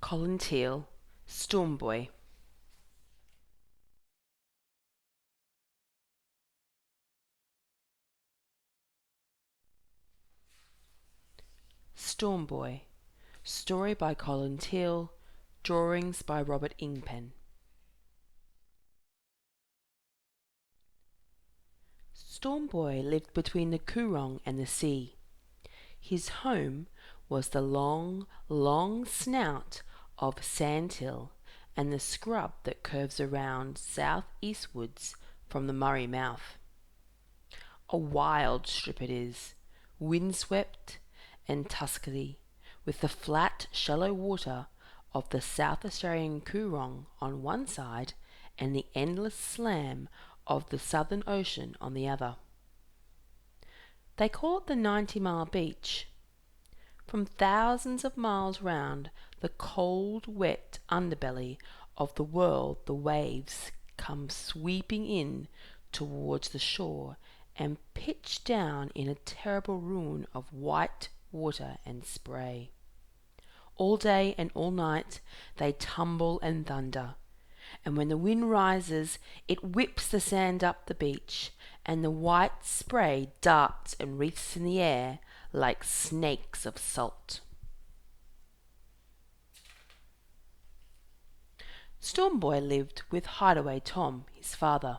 Colin Teal, Storm Boy. Storm Boy. Story by Colin Teal. Drawings by Robert Ingpen. Storm Boy lived between the Coorong and the sea. His home was the long, long snout of Sandhill and the scrub that curves around south-eastwards from the Murray mouth. A wild strip it is, windswept and tusky, with the flat, shallow water of the South Australian Coorong on one side and the endless slam of the Southern Ocean on the other. They call it the 90-mile beach. From thousands of miles round the cold, wet underbelly of the world the waves come sweeping in towards the shore and pitch down in a terrible ruin of white water and spray. All day and all night they tumble and thunder, and when the wind rises it whips the sand up the beach, and the white spray darts and wreaths in the air like snakes of salt. Storm Boy lived with Hideaway Tom, his father.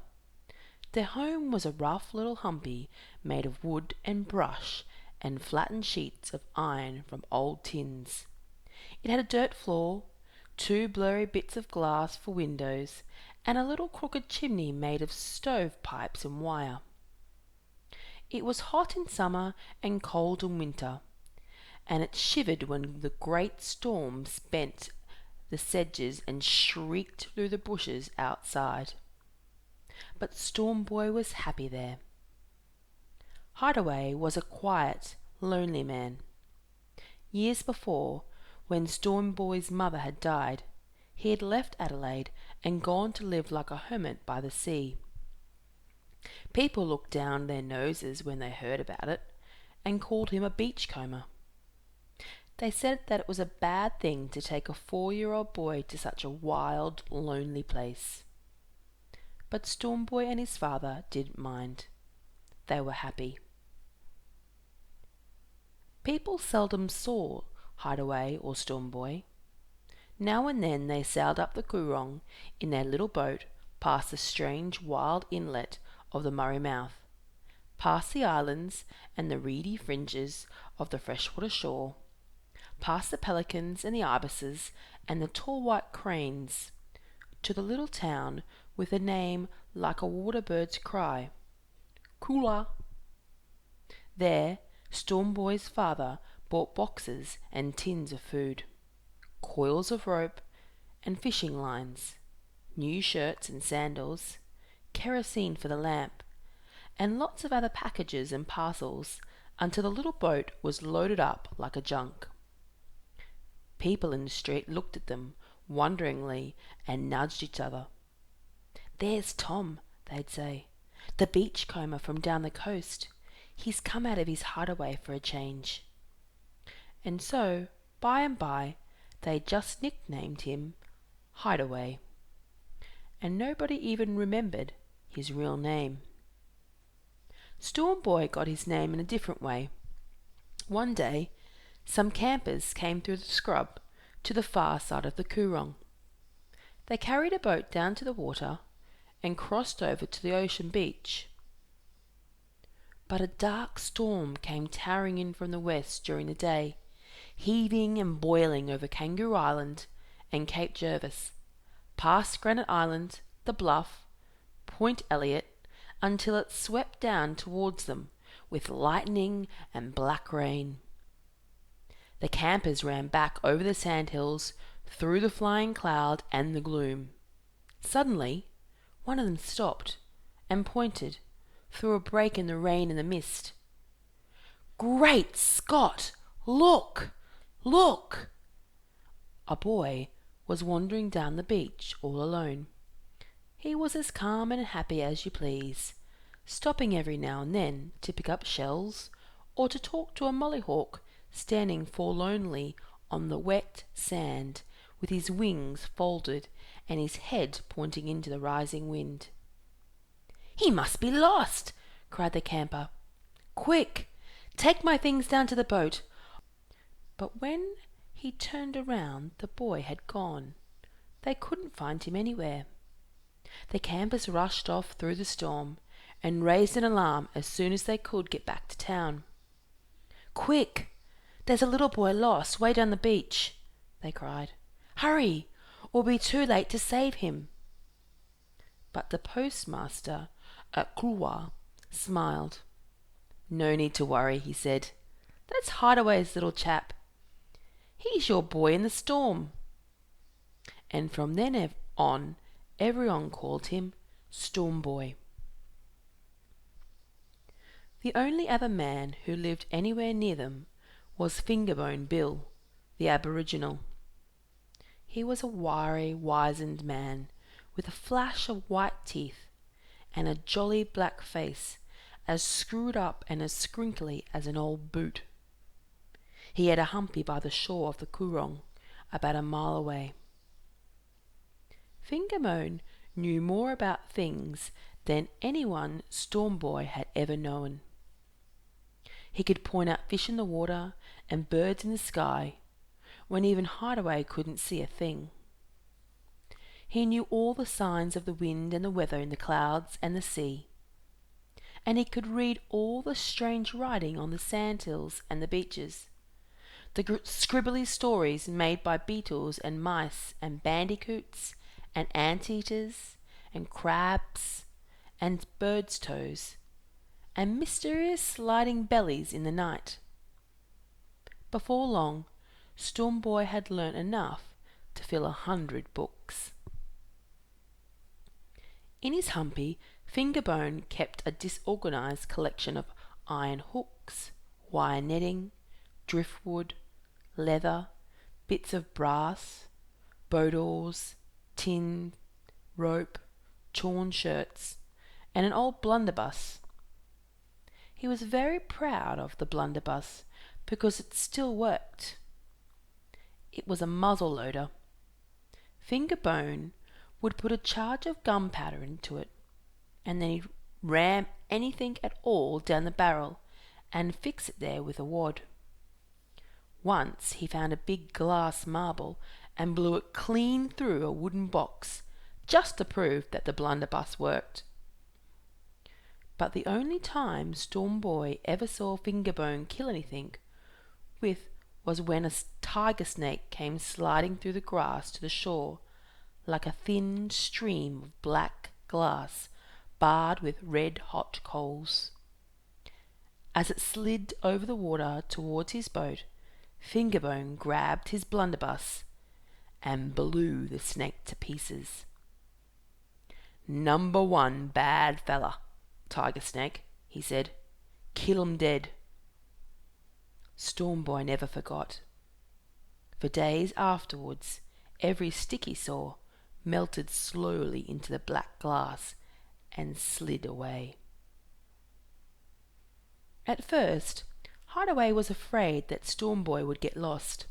Their home was a rough little humpy made of wood and brush and flattened sheets of iron from old tins. It had a dirt floor, two blurry bits of glass for windows, and a little crooked chimney made of stove pipes and wire. It was hot in summer and cold in winter, and it shivered when the great storms bent the sedges and shrieked through the bushes outside. But Storm Boy was happy there. Hideaway was a quiet, lonely man. Years before, when Storm Boy's mother had died, he had left Adelaide and gone to live like a hermit by the sea. People looked down their noses when they heard about it, and called him a beachcomber. They said that it was a bad thing to take a 4-year-old boy to such a wild, lonely place. But Storm Boy and his father didn't mind. They were happy. People seldom saw Hideaway or Storm Boy. Now and then they sailed up the Coorong in their little boat past the strange wild inlet of the Murray mouth, past the islands and the reedy fringes of the freshwater shore, past the pelicans and the ibises and the tall white cranes, to the little town with a name like a water bird's cry, Coola. There Storm Boy's father bought boxes and tins of food, coils of rope and fishing lines, new shirts and sandals, kerosene for the lamp, and lots of other packages and parcels until the little boat was loaded up like a junk. People in the street looked at them wonderingly and nudged each other. "There's Tom," they'd say, "the beachcomber from down the coast. He's come out of his hideaway for a change." And so, by and by, they just nicknamed him Hideaway, and nobody even remembered his real name. Storm Boy got his name in a different way. One day, some campers came through the scrub to the far side of the Coorong. They carried a boat down to the water and crossed over to the ocean beach. But a dark storm came towering in from the west during the day, heaving and boiling over Kangaroo Island and Cape Jervis, past Granite Island, the Bluff, Point Elliot, until it swept down towards them with lightning and black rain. The campers ran back over the sandhills, through the flying cloud and the gloom. Suddenly, one of them stopped and pointed through a break in the rain and the mist. "Great Scott! Look! Look!" A boy was wandering down the beach all alone. He was as calm and happy as you please, stopping every now and then to pick up shells or to talk to a mollyhawk standing forlornly on the wet sand with his wings folded and his head pointing into the rising wind. "He must be lost!" cried the camper. "Quick! Take my things down to the boat." But when he turned around, the boy had gone. They couldn't find him anywhere. The campers rushed off through the storm and raised an alarm as soon as they could get back to town. "Quick! There's a little boy lost way down the beach," they cried. "Hurry, or we'll be too late to save him." But the postmaster at Kluwa smiled. "No need to worry," he said. "That's Hideaway's little chap. He's your boy in the storm." And from then on, everyone called him Storm Boy. The only other man who lived anywhere near them was Fingerbone Bill, the Aboriginal. He was a wiry, wizened man with a flash of white teeth and a jolly black face as screwed up and as scrinkly as an old boot. He had a humpy by the shore of the Coorong, about a mile away. Fingerbone knew more about things than anyone Storm Boy had ever known. He could point out fish in the water and birds in the sky, when even Hideaway couldn't see a thing. He knew all the signs of the wind and the weather in the clouds and the sea, and he could read all the strange writing on the sandhills and the beaches, the scribbly stories made by beetles and mice and bandicoots and anteaters and crabs and birds' toes and mysterious sliding bellies in the night. Before long, Storm Boy had learnt enough to fill 100 books. In his humpy, Fingerbone kept a disorganized collection of iron hooks, wire netting, driftwood, leather, bits of brass, boat oars, tin, rope, torn shirts, and an old blunderbuss. He was very proud of the blunderbuss because it still worked. It was a muzzle loader. Fingerbone would put a charge of gunpowder into it, and then he'd ram anything at all down the barrel and fix it there with a wad. Once he found a big glass marble and blew it clean through a wooden box, just to prove that the blunderbuss worked. But the only time Storm Boy ever saw Fingerbone kill anything with was when a tiger snake came sliding through the grass to the shore like a thin stream of black glass barred with red-hot coals. As it slid over the water towards his boat, Fingerbone grabbed his blunderbuss and blew the snake to pieces. "Number 1 bad fella, Tiger Snake," he said. "Kill 'em dead." Storm Boy never forgot. For days afterwards, every stick he saw melted slowly into the black glass and slid away. At first, Hideaway was afraid that Storm Boy would get lost.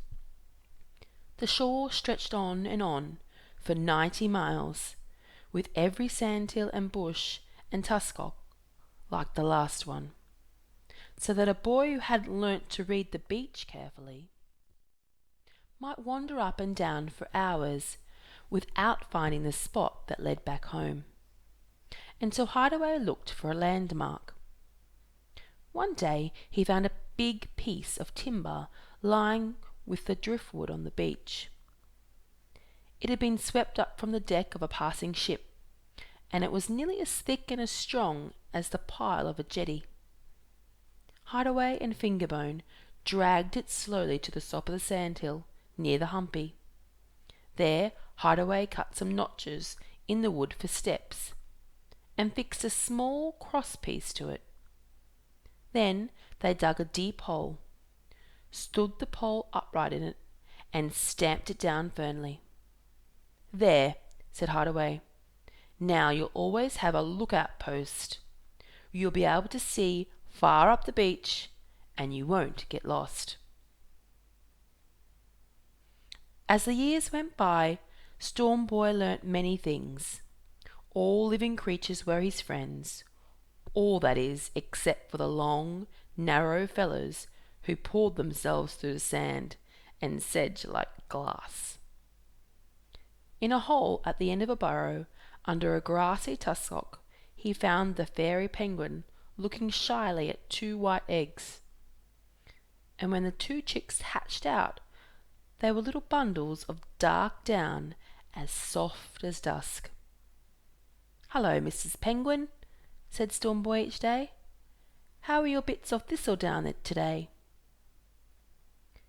The shore stretched on for 90 miles, with every sandhill and bush and tuskock like the last one, so that a boy who hadn't learnt to read the beach carefully might wander up and down for hours without finding the spot that led back home. And so Hideaway looked for a landmark. One day he found a big piece of timber lying with the driftwood on the beach. It had been swept up from the deck of a passing ship, and it was nearly as thick and as strong as the pile of a jetty. Hideaway and Fingerbone dragged it slowly to the top of the sandhill near the humpy. There Hideaway cut some notches in the wood for steps and fixed a small cross-piece to it. Then they dug a deep hole, stood the pole upright in it, and stamped it down firmly. "There," said Hideaway. "Now you'll always have a lookout post. You'll be able to see far up the beach, and you won't get lost." As the years went by, Storm Boy learnt many things. All living creatures were his friends, all that is, except for the long, narrow fellows who poured themselves through the sand and sedge like glass. In a hole at the end of a burrow, under a grassy tussock, he found the fairy penguin looking shyly at 2 white eggs. And when the 2 chicks hatched out, they were little bundles of dark down as soft as dusk. "Hello, Mrs. Penguin," said Storm Boy each day. "How are your bits of thistle down today?"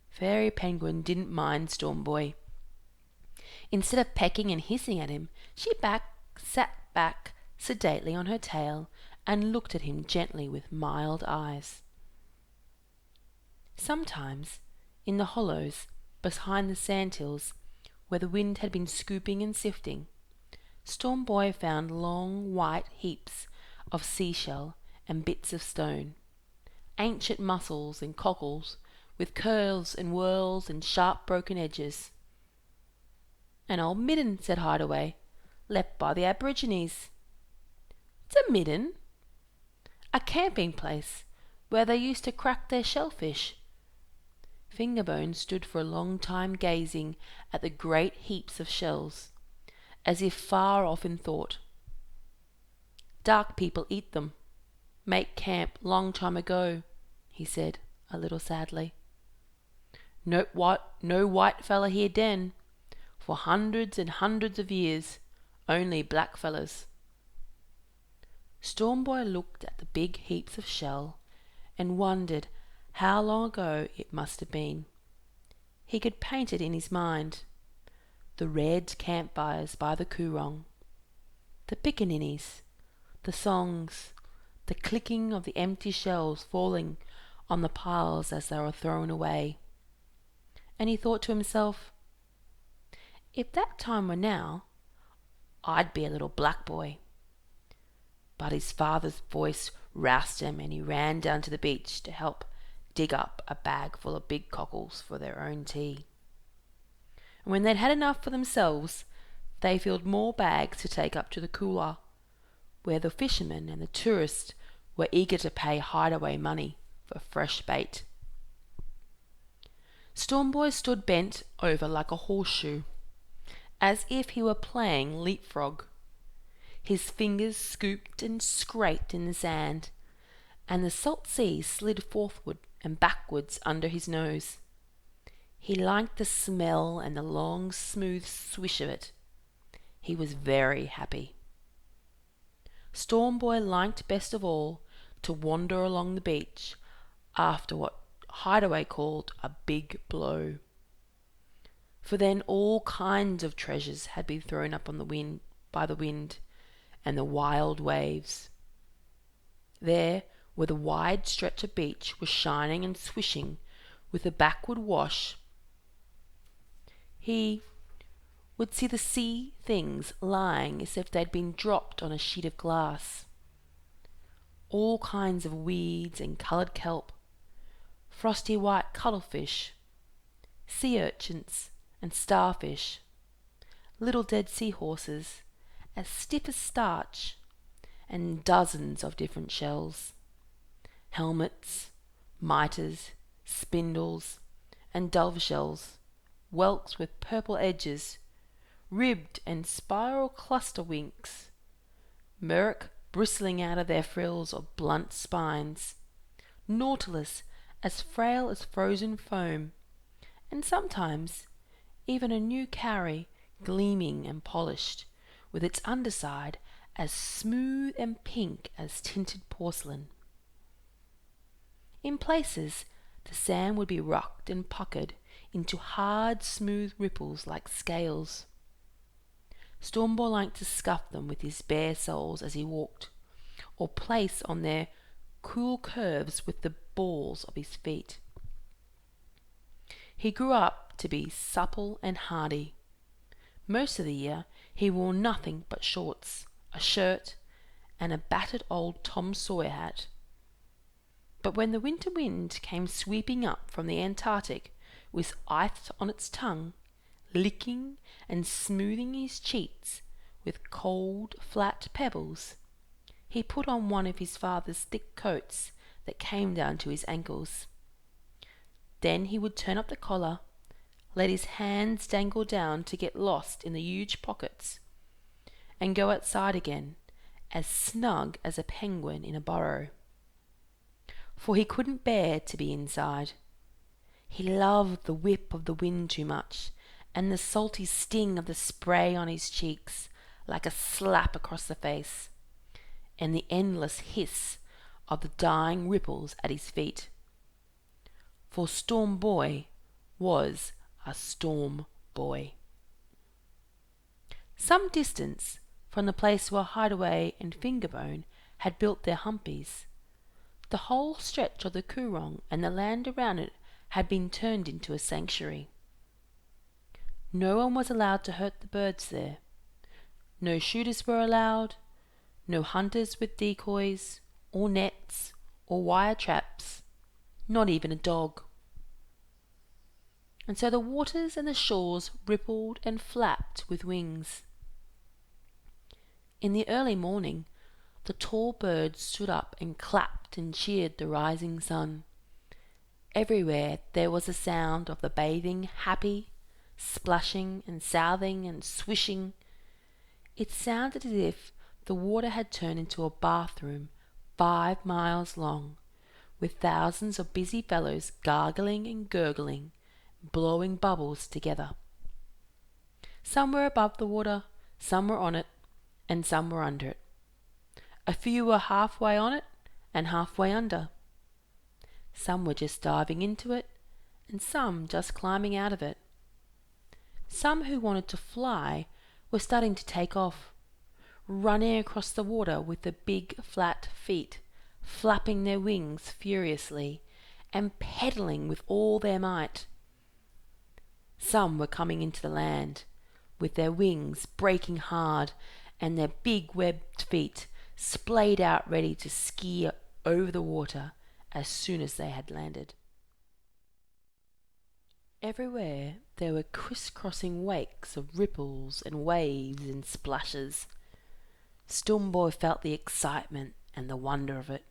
Fairy Penguin didn't mind Storm Boy. Instead of pecking and hissing at him, she sat back sedately on her tail and looked at him gently with mild eyes. Sometimes, in the hollows behind the sandhills, where the wind had been scooping and sifting, Storm Boy found long white heaps of seashell and bits of stone, ancient mussels and cockles with curls and whorls and sharp broken edges. "An old midden," said Hideaway, "left by the Aborigines." "What's a midden?" "A camping place where they used to crack their shellfish." Fingerbone stood for a long time gazing at the great heaps of shells, as if far off in thought. "Dark people eat them. Make camp long time ago," he said, a little sadly. No white fella here den, for hundreds and hundreds of years, only black fellas." Storm Boy looked at the big heaps of shell and wondered how long ago it must have been. He could paint it in his mind. The red campfires by the Coorong, the pickaninnies, the songs, the clicking of the empty shells falling on the piles as they were thrown away. And he thought to himself, "If that time were now, I'd be a little black boy." But his father's voice roused him, and he ran down to the beach to help dig up a bag full of big cockles for their own tea. And when they'd had enough for themselves, they filled more bags to take up to the Coolah, where the fishermen and the tourists were eager to pay Hideaway money for fresh bait. Storm Boy stood bent over like a horseshoe, as if he were playing leapfrog. His fingers scooped and scraped in the sand, and the salt sea slid forward and backwards under his nose. He liked the smell and the long, smooth swish of it. He was very happy. Storm Boy liked best of all to wander along the beach after what Hideaway called a big blow. For then all kinds of treasures had been thrown up on the wind by the wind and the wild waves. There, where the wide stretch of beach was shining and swishing with the backward wash, he would see the sea things lying as if they'd been dropped on a sheet of glass. All kinds of weeds and coloured kelp, frosty white cuttlefish, sea urchins and starfish, little dead seahorses as stiff as starch, and dozens of different shells, helmets, mitres, spindles, and dove shells, whelks with purple edges, ribbed and spiral cluster winks, murk bristling out of their frills of blunt spines, nautilus as frail as frozen foam, and sometimes even a new cowrie gleaming and polished, with its underside as smooth and pink as tinted porcelain. In places, the sand would be rocked and puckered into hard, smooth ripples like scales. Storm Boy liked to scuff them with his bare soles as he walked, or place on their cool curves with the balls of his feet. He grew up to be supple and hardy. Most of the year he wore nothing but shorts, a shirt, and a battered old Tom Sawyer hat. But when the winter wind came sweeping up from the Antarctic with ice on its tongue, licking and smoothing his cheeks with cold, flat pebbles. He put on one of his father's thick coats that came down to his ankles. Then he would turn up the collar, let his hands dangle down to get lost in the huge pockets, and go outside again, as snug as a penguin in a burrow. For he couldn't bear to be inside. He loved the whip of the wind too much, and the salty sting of the spray on his cheeks, like a slap across the face, and the endless hiss of the dying ripples at his feet. For Storm Boy was a storm boy. Some distance from the place where Hideaway and Fingerbone had built their humpies, the whole stretch of the Coorong and the land around it had been turned into a sanctuary. No one was allowed to hurt the birds there. No shooters were allowed, no hunters with decoys, or nets, or wire traps, not even a dog. And so the waters and the shores rippled and flapped with wings. In the early morning, the tall birds stood up and clapped and cheered the rising sun. Everywhere there was a sound of the bathing, happy, splashing and southing and swishing. It sounded as if the water had turned into a bathroom 5 miles long, with thousands of busy fellows gargling and gurgling, blowing bubbles together. Some were above the water, some were on it, and some were under it. A few were halfway on it and halfway under. Some were just diving into it, and some just climbing out of it. Some who wanted to fly were starting to take off, running across the water with the big flat feet, flapping their wings furiously, and pedaling with all their might. Some were coming into the land, with their wings breaking hard and their big webbed feet splayed out ready to ski over the water as soon as they had landed. Everywhere there were crisscrossing wakes of ripples and waves and splashes. Storm Boy felt the excitement and the wonder of it.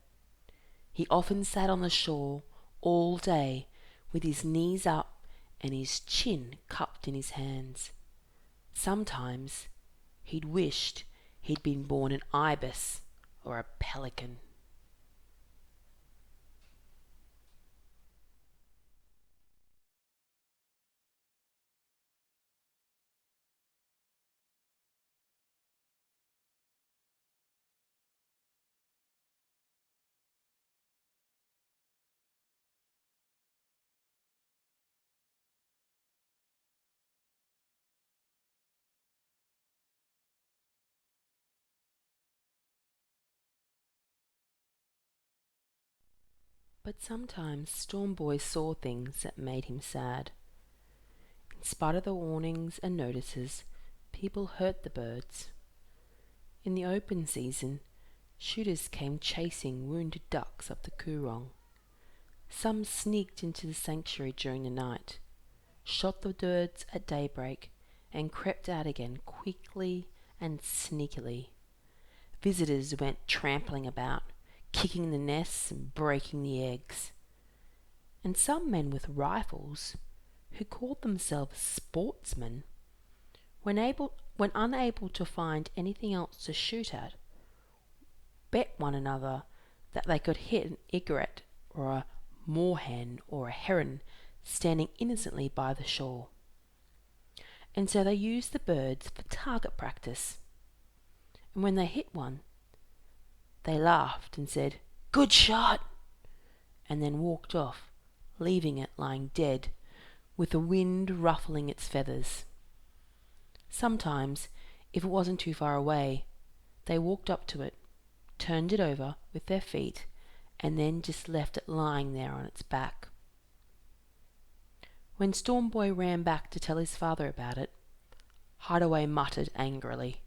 He often sat on the shore all day with his knees up and his chin cupped in his hands. Sometimes he'd wished he'd been born an ibis or a pelican. But sometimes Storm Boy saw things that made him sad. In spite of the warnings and notices, people hurt the birds. In the open season, shooters came chasing wounded ducks up the Coorong. Some sneaked into the sanctuary during the night, shot the birds at daybreak, and crept out again quickly and sneakily. Visitors went trampling about, kicking the nests and breaking the eggs. And some men with rifles, who called themselves sportsmen, when unable to find anything else to shoot at, bet one another that they could hit an egret or a moorhen or a heron standing innocently by the shore. And so they used the birds for target practice. And when they hit one, they laughed and said, "Good shot," and then walked off, leaving it lying dead, with the wind ruffling its feathers. Sometimes, if it wasn't too far away, they walked up to it, turned it over with their feet, and then just left it lying there on its back. When Storm Boy ran back to tell his father about it, Hideaway muttered angrily,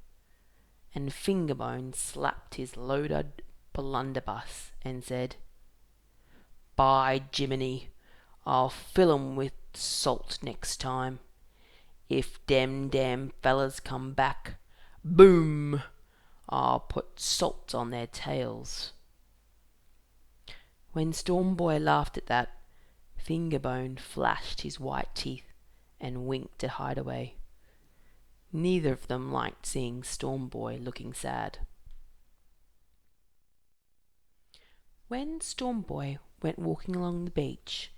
and Fingerbone slapped his loaded blunderbuss and said, "By Jiminy, I'll fill 'em with salt next time. If dem damn fellas come back, boom, I'll put salt on their tails." When Storm Boy laughed at that, Fingerbone flashed his white teeth and winked at Hideaway. Neither of them liked seeing Storm Boy looking sad. When Storm Boy went walking along the beach,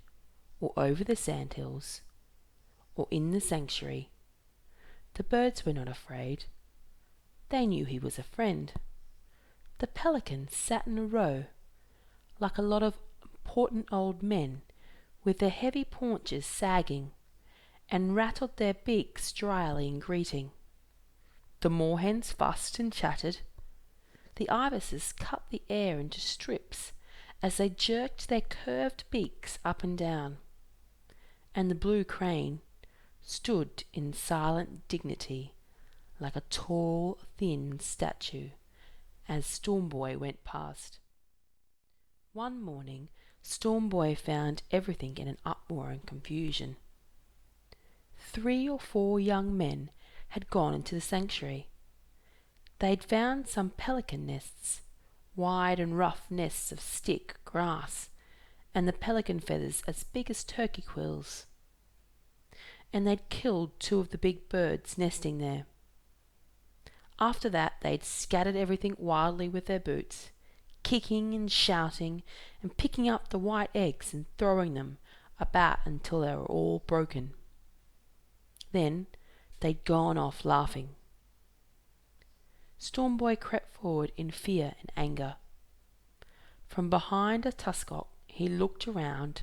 or over the sandhills, or in the sanctuary, the birds were not afraid. They knew he was a friend. The pelicans sat in a row, like a lot of important old men, with their heavy paunches sagging, and rattled their beaks dryly in greeting. The moorhens fussed and chattered. The ibises cut the air into strips as they jerked their curved beaks up and down, and the blue crane stood in silent dignity like a tall, thin statue as Storm Boy went past. One morning, Storm Boy found everything in an uproar and confusion. 3 or 4 young men had gone into the sanctuary. They'd found some pelican nests, wide and rough nests of stick, grass, and the pelican feathers as big as turkey quills. And they'd killed 2 of the big birds nesting there. After that, they'd scattered everything wildly with their boots, kicking and shouting and picking up the white eggs and throwing them about until they were all broken. Then they'd gone off laughing. Storm Boy crept forward in fear and anger. From behind a tuskock he looked around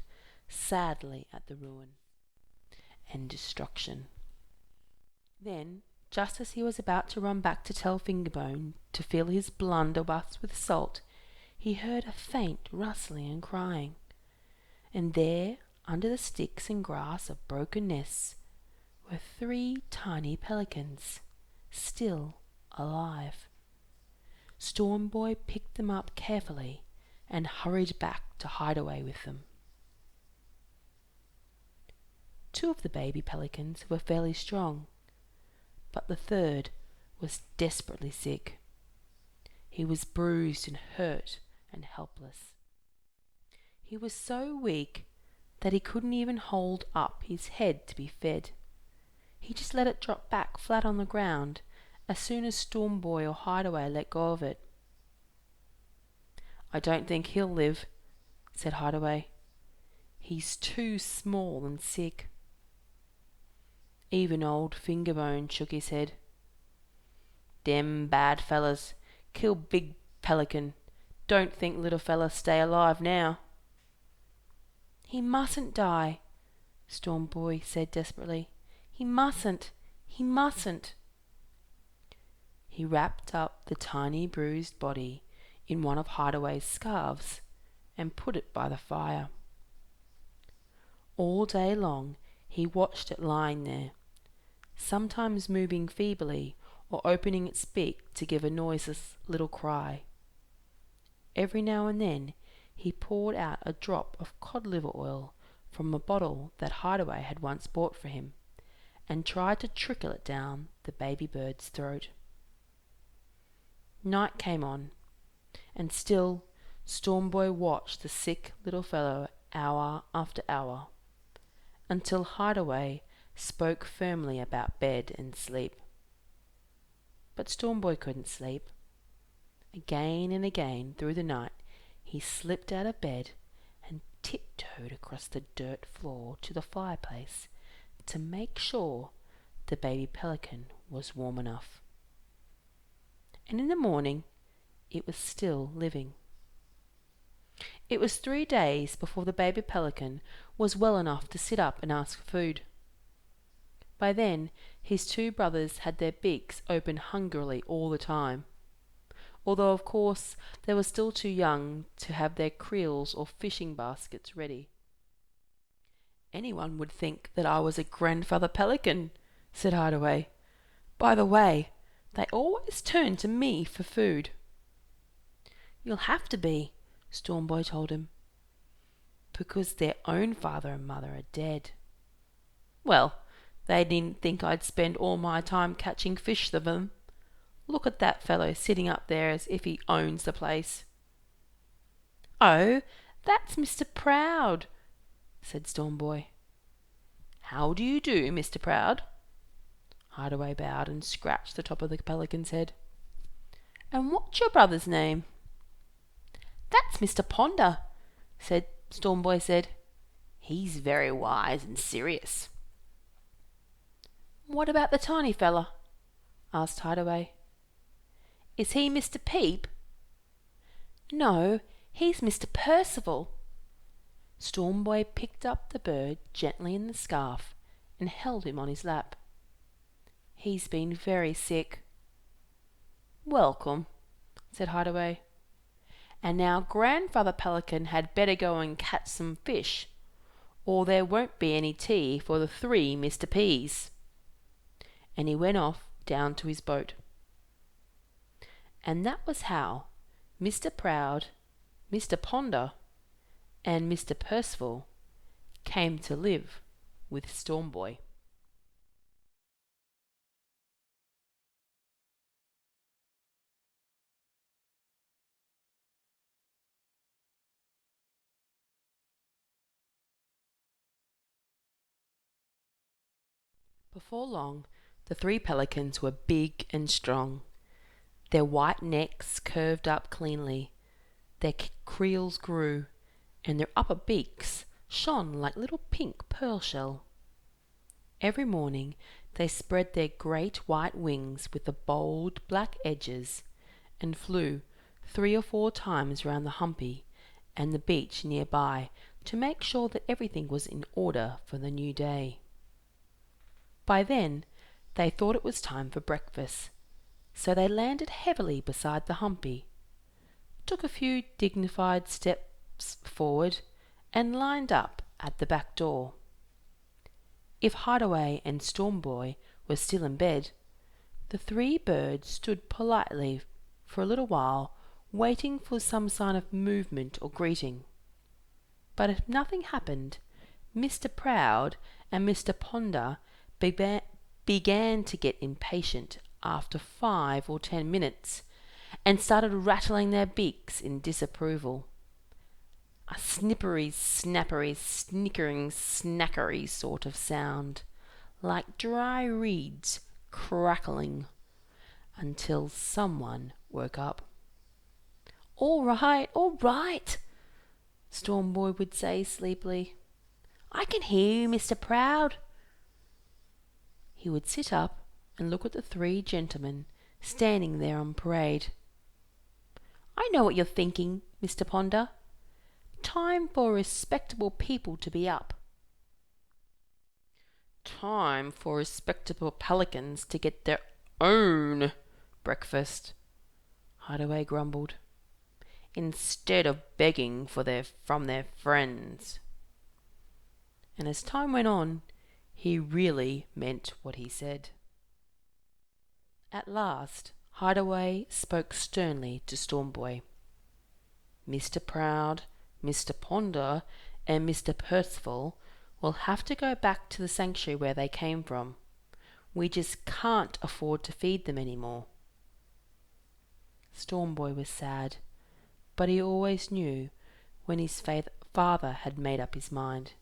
sadly at the ruin and destruction. Then, just as he was about to run back to tell Fingerbone to fill his blunderbuss with salt, he heard a faint rustling and crying, and there, under the sticks and grass of broken nests, were 3 tiny pelicans, still alive. Storm Boy picked them up carefully and hurried back to Hideaway with them. 2 of the baby pelicans were fairly strong, but the 3rd was desperately sick. He was bruised and hurt and helpless. He was so weak that he couldn't even hold up his head to be fed. He just let it drop back flat on the ground as soon as Storm Boy or Hideaway let go of it. "I don't think he'll live," said Hideaway. "He's too small and sick." Even old Fingerbone shook his head. "Dem bad fellas kill big pelican. Don't think little fella stay alive now." "He mustn't die," Storm Boy said desperately. "He mustn't. He mustn't." He wrapped up the tiny bruised body in one of Hideaway's scarves and put it by the fire. All day long he watched it lying there, sometimes moving feebly or opening its beak to give a noiseless little cry. Every now and then he poured out a drop of cod liver oil from a bottle that Hideaway had once bought for him, and tried to trickle it down the baby bird's throat. Night came on, and still Storm Boy watched the sick little fellow hour after hour, until Hideaway spoke firmly about bed and sleep. But Storm Boy couldn't sleep. Again and again through the night he slipped out of bed and tiptoed across the dirt floor to the fireplace to make sure the baby pelican was warm enough. And in the morning it was still living. It was 3 days before the baby pelican was well enough to sit up and ask for food. By then his 2 brothers had their beaks open hungrily all the time, although of course they were still too young to have their creels or fishing baskets ready. "Anyone would think that I was a grandfather pelican," said Hideaway. "By the way, they always turn to me for food." "You'll have to be," Storm Boy told him, "because their own father and mother are dead." "Well, They didn't think I'd spend all my time catching fish for them. Look at that fellow sitting up there as if he owns the place." "Oh, that's Mr. Proud," said Stormboy. "How do you do, Mr. Proud?" Hideaway bowed and scratched the top of the pelican's head. "And what's your brother's name?" "That's Mr. Ponder," Stormboy said. "He's very wise and serious." "What about the tiny fella?" asked Hideaway. "Is he Mr. Peep?" "No, he's Mr. Percival." Stormboy picked up the bird gently in the scarf and held him on his lap. "He's been very sick." "Welcome," said Hideaway. "And now Grandfather Pelican had better go and catch some fish, or there won't be any tea for the 3 Mr. P's." And he went off down to his boat. And that was how Mr. Proud, Mr. Ponder, and Mr. Percival came to live with Stormboy. Before long, the 3 pelicans were big and strong. Their white necks curved up cleanly, their creels grew, and their upper beaks shone like little pink pearl shell. Every morning they spread their great white wings with the bold black edges and flew 3 or 4 times round the humpy and the beach nearby to make sure that everything was in order for the new day. By then they thought it was time for breakfast, so they landed heavily beside the humpy, took a few dignified steps forward, and lined up at the back door. If Hideaway and Stormboy were still in bed, the 3 birds stood politely for a little while, waiting for some sign of movement or greeting. But if nothing happened, Mr. Proud and Mr. Ponder began to get impatient after 5 or 10 minutes, and started rattling their beaks in disapproval. A snippery, snappery, snickering, snackery sort of sound, like dry reeds crackling, until someone woke up. All right," Stormboy would say sleepily. "I can hear you, Mr. Proud." He would sit up and look at the 3 gentlemen standing there on parade. "I know what you're thinking, Mr. Ponder. Time for respectable people to be up." "Time for respectable pelicans to get their own breakfast," Hideaway grumbled, "instead of begging from their friends." And as time went on, he really meant what he said. At last, Hideaway spoke sternly to Stormboy. "Mr. Proud, Mr. Ponder, and Mr. Percival will have to go back to the sanctuary where they came from. We just can't afford to feed them any more." Stormboy was sad, but he always knew when his father had made up his mind.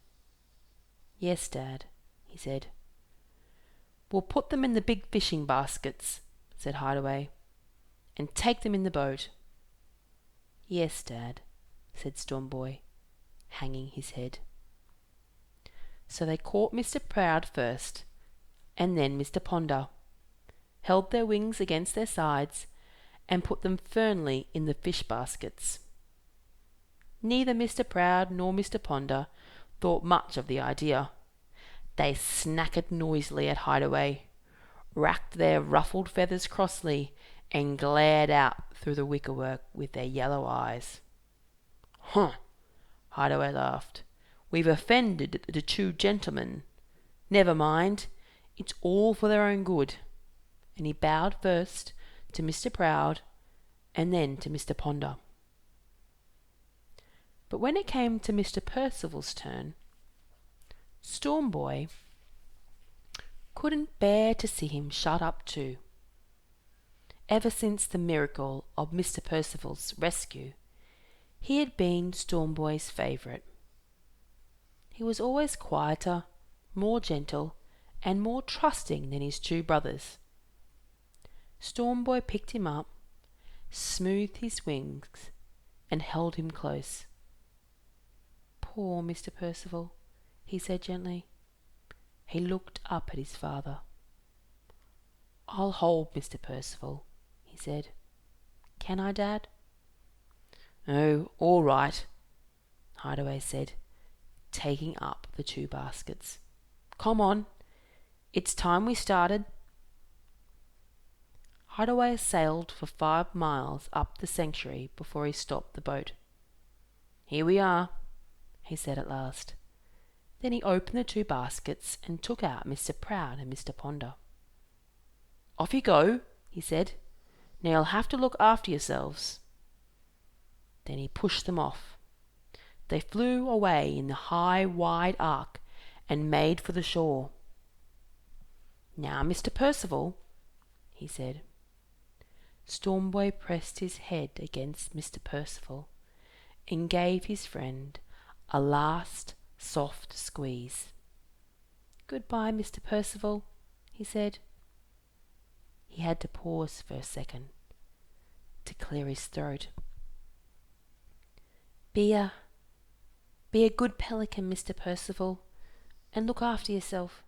"Yes, Dad," he said. "We'll put them in the big fishing baskets," said Hideaway, "and take them in the boat." "Yes, Dad," said Stormboy, hanging his head. So they caught Mr. Proud first, and then Mr. Ponder, held their wings against their sides, and put them firmly in the fish baskets. Neither Mr. Proud nor Mr. Ponder thought much of the idea. They snackered noisily at Hideaway, racked their ruffled feathers crossly, and glared out through the wickerwork with their yellow eyes. "Huh!" Hideaway laughed. "We've offended the 2 gentlemen. Never mind, it's all for their own good." And he bowed first to Mr. Proud and then to Mr. Ponder. But when it came to Mr. Percival's turn, Stormboy couldn't bear to see him shut up too. Ever since the miracle of Mr. Percival's rescue, he had been Stormboy's favourite. He was always quieter, more gentle, and more trusting than his two brothers. Stormboy picked him up, smoothed his wings, and held him close. "Poor Mr. Percival," he said gently. He looked up at his father. "I'll hold Mr. Percival," he said. "Can I, Dad?" "Oh, all right," Hideaway said, taking up the two baskets. "Come on, it's time we started." Hideaway sailed for 5 miles up the sanctuary before he stopped the boat. "Here we are," he said at last. Then he opened the two baskets and took out Mr. Proud and Mr. Ponder. "Off you go," he said. "Now you'll have to look after yourselves." Then he pushed them off. They flew away in the high, wide arc and made for the shore. "Now, Mr. Percival," he said. Stormboy pressed his head against Mr. Percival and gave his friend a last soft squeeze. "Goodbye, Mr. Percival," he said. He had to pause for a second to clear his throat. Be a good pelican, Mr. Percival, and look after yourself."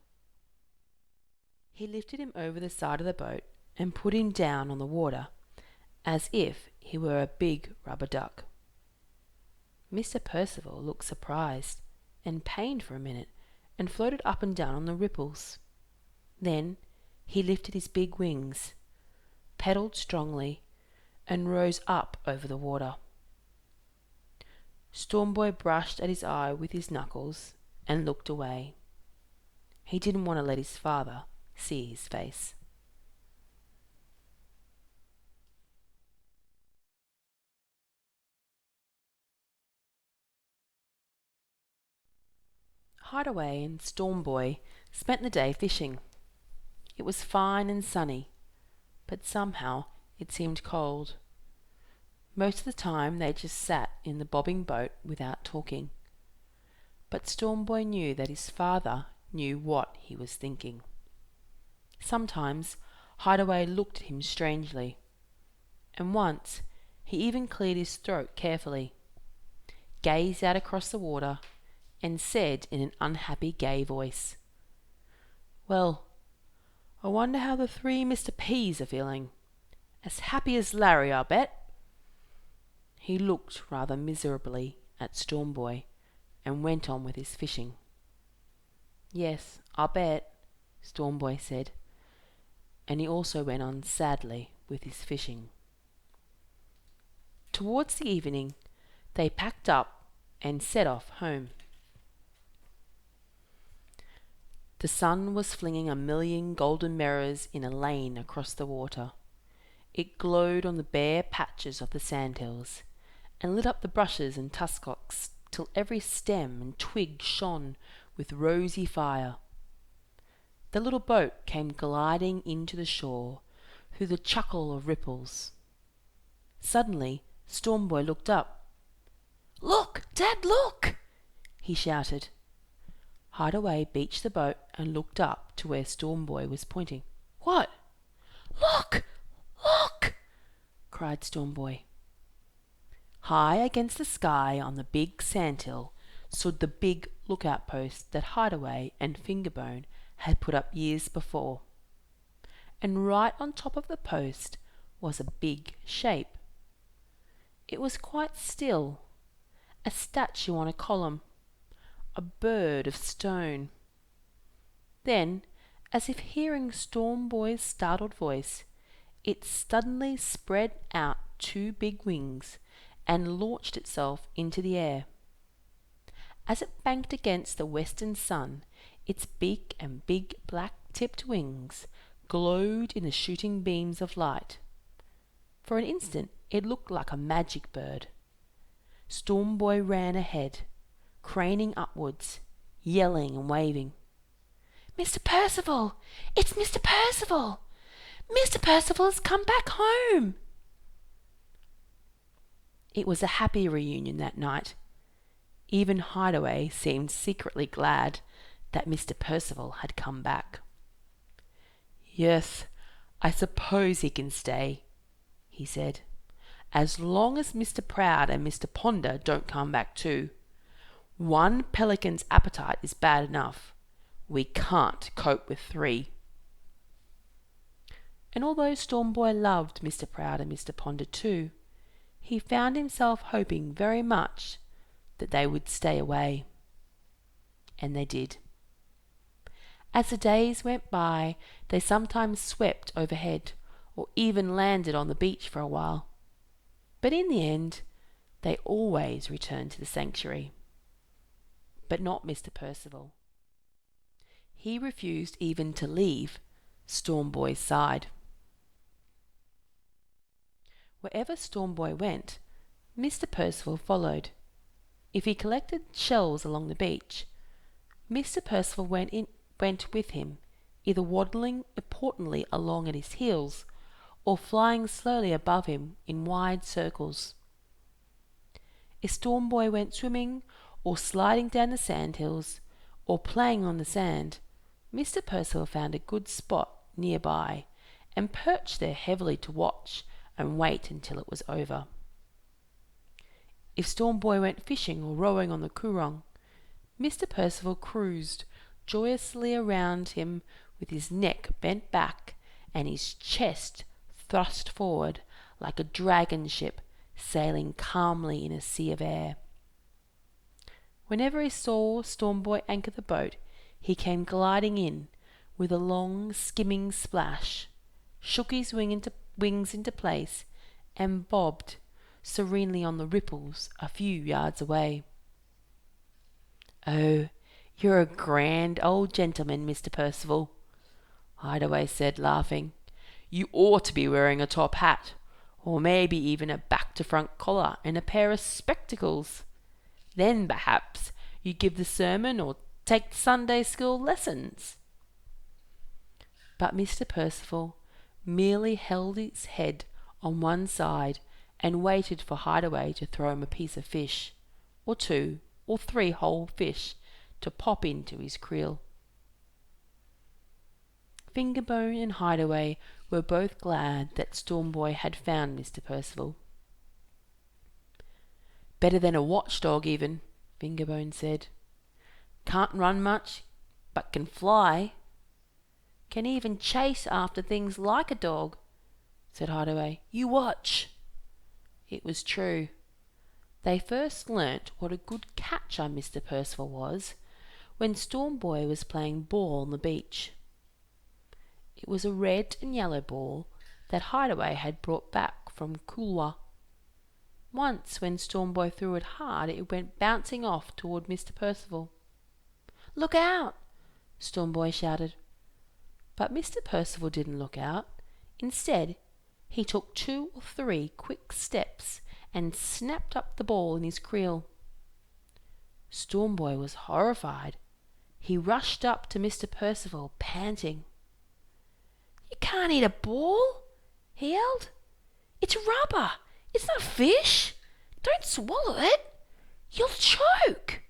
He lifted him over the side of the boat and put him down on the water as if he were a big rubber duck. Mr. Percival looked surprised and pained for a minute and floated up and down on the ripples. Then he lifted his big wings, pedalled strongly, and rose up over the water. Stormboy brushed at his eye with his knuckles and looked away. He didn't want to let his father see his face. Hideaway and Stormboy spent the day fishing. It was fine and sunny, but somehow it seemed cold. Most of the time they just sat in the bobbing boat without talking. But Stormboy knew that his father knew what he was thinking. Sometimes Hideaway looked at him strangely, and once he even cleared his throat carefully, gazed out across the water, and said in an unhappy gay voice, "Well, I wonder how the 3 Mr. P's are feeling. As happy as Larry, I bet." He looked rather miserably at Stormboy and went on with his fishing. "Yes, I bet," Stormboy said, and he also went on sadly with his fishing. Towards the evening they packed up and set off home. The sun was flinging a million golden mirrors in a lane across the water. It glowed on the bare patches of the sandhills, and lit up the brushes and tussocs till every stem and twig shone with rosy fire. The little boat came gliding into the shore through the chuckle of ripples. Suddenly Stormboy looked up. "Look, Dad, look!" he shouted. Hideaway beached the boat and looked up to where Stormboy was pointing. "What?" "Look! Look!" cried Stormboy. High against the sky on the big sandhill stood the big lookout post that Hideaway and Fingerbone had put up years before. And right on top of the post was a big shape. It was quite still, a statue on a column, a bird of stone. Then, as if hearing Stormboy's startled voice, it suddenly spread out 2 big wings and launched itself into the air. As it banked against the western sun, its beak and big black-tipped wings glowed in the shooting beams of light. For an instant it looked like a magic bird. Stormboy ran ahead, craning upwards, yelling and waving. Mr. Percival! It's Mr. Percival! Mr. Percival has come back home! It was a happy reunion that night. Even Hideaway seemed secretly glad that Mr. Percival had come back. "Yes, I suppose he can stay," he said, "as long as Mr. Proud and Mr. Ponder don't come back too. One pelican's appetite is bad enough. We can't cope with 3. And although Storm Boy loved Mr. Proud and Mr. Ponder too, he found himself hoping very much that they would stay away. And they did. As the days went by, they sometimes swept overhead, or even landed on the beach for a while. But in the end, they always returned to the sanctuary. But not Mr. Percival. He refused even to leave Storm Boy's side. Wherever Storm Boy went, Mr. Percival followed. If he collected shells along the beach, Mr. Percival went with him, either waddling importantly along at his heels, or flying slowly above him in wide circles. If Storm Boy went swimming, or sliding down the sandhills, or playing on the sand, Mr. Percival found a good spot nearby, and perched there heavily to watch and wait until it was over. If Storm Boy went fishing or rowing on the Coorong, Mr. Percival cruised joyously around him with his neck bent back and his chest thrust forward like a dragon ship sailing calmly in a sea of air. Whenever he saw Storm Boy anchor the boat, he came gliding in with a long skimming splash, shook his wings into place, and bobbed serenely on the ripples a few yards away. "Oh, you're a grand old gentleman, Mr. Percival," Hideaway said, laughing. "You ought to be wearing a top hat, or maybe even a back-to-front collar and a pair of spectacles. Then perhaps you give the sermon or take the Sunday school lessons." But Mr. Percival merely held his head on one side and waited for Hideaway to throw him a piece of fish, or 2 or 3 whole fish to pop into his creel. Fingerbone and Hideaway were both glad that Storm Boy had found Mr. Percival. "Better than a watchdog even," Fingerbone said. "Can't run much, but can fly. Can even chase after things like a dog," said Hideaway. "You watch." It was true. They first learnt what a good catcher Mr. Percival was when Storm Boy was playing ball on the beach. It was a red and yellow ball that Hideaway had brought back from Coolwa. Once, when Storm Boy threw it hard, it went bouncing off toward Mr. Percival. "Look out!" Storm Boy shouted. But Mr. Percival didn't look out. Instead, he took 2 or 3 quick steps and snapped up the ball in his creel. Storm Boy was horrified. He rushed up to Mr. Percival, panting. "You can't eat a ball," he yelled. "It's rubber. It's not fish. Don't swallow it. You'll choke."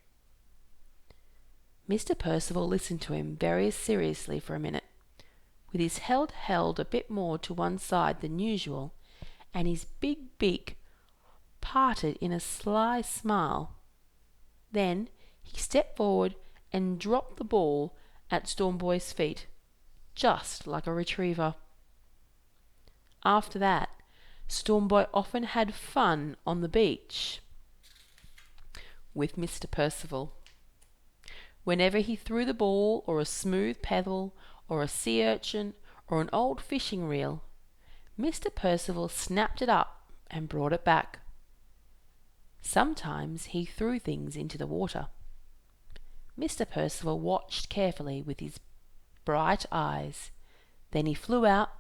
Mr. Percival listened to him very seriously for a minute, with his head held a bit more to one side than usual, and his big beak parted in a sly smile. Then he stepped forward and dropped the ball at Storm Boy's feet, just like a retriever. After that, Storm Boy often had fun on the beach with Mr. Percival. Whenever he threw the ball, or a smooth pebble, or a sea urchin, or an old fishing reel, Mr. Percival snapped it up and brought it back. Sometimes he threw things into the water. Mr. Percival watched carefully with his bright eyes. Then he flew out,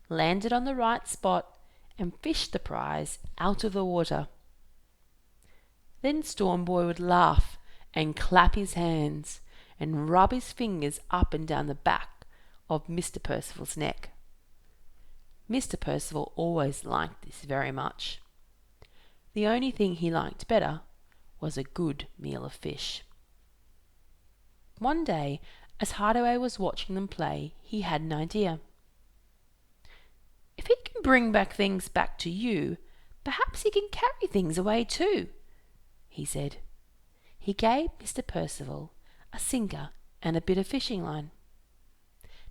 landed on the right spot, and fished the prize out of the water. Then Storm Boy would laugh and clap his hands, and rub his fingers up and down the back of Mr. Percival's neck. Mr. Percival always liked this very much. The only thing he liked better was a good meal of fish. One day, as Hideaway was watching them play, he had an idea. "If he can bring things back to you, perhaps he can carry things away too," he said. He gave Mr. Percival a sinker and a bit of fishing line.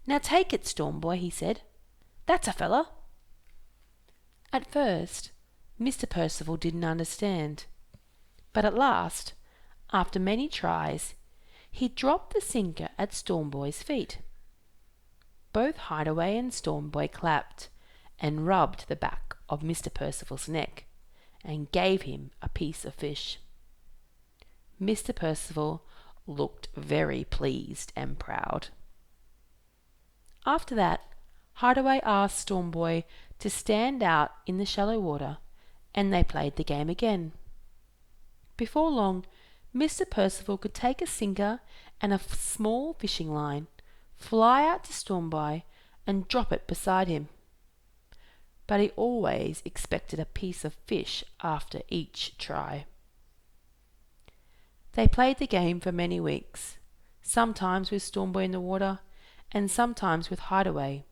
"Now take it, Storm Boy," he said. "That's a fella." At first, Mr. Percival didn't understand, but at last, after many tries, he dropped the sinker at Storm Boy's feet. Both Hideaway and Storm Boy clapped and rubbed the back of Mr. Percival's neck and gave him a piece of fish. Mr. Percival looked very pleased and proud. After that, Hideaway asked Storm Boy to stand out in the shallow water, and they played the game again. Before long, Mr. Percival could take a sinker and a small fishing line, fly out to Storm Boy, and drop it beside him. But he always expected a piece of fish after each try. They played the game for many weeks, sometimes with Storm Boy in the water, and sometimes with Hideaway,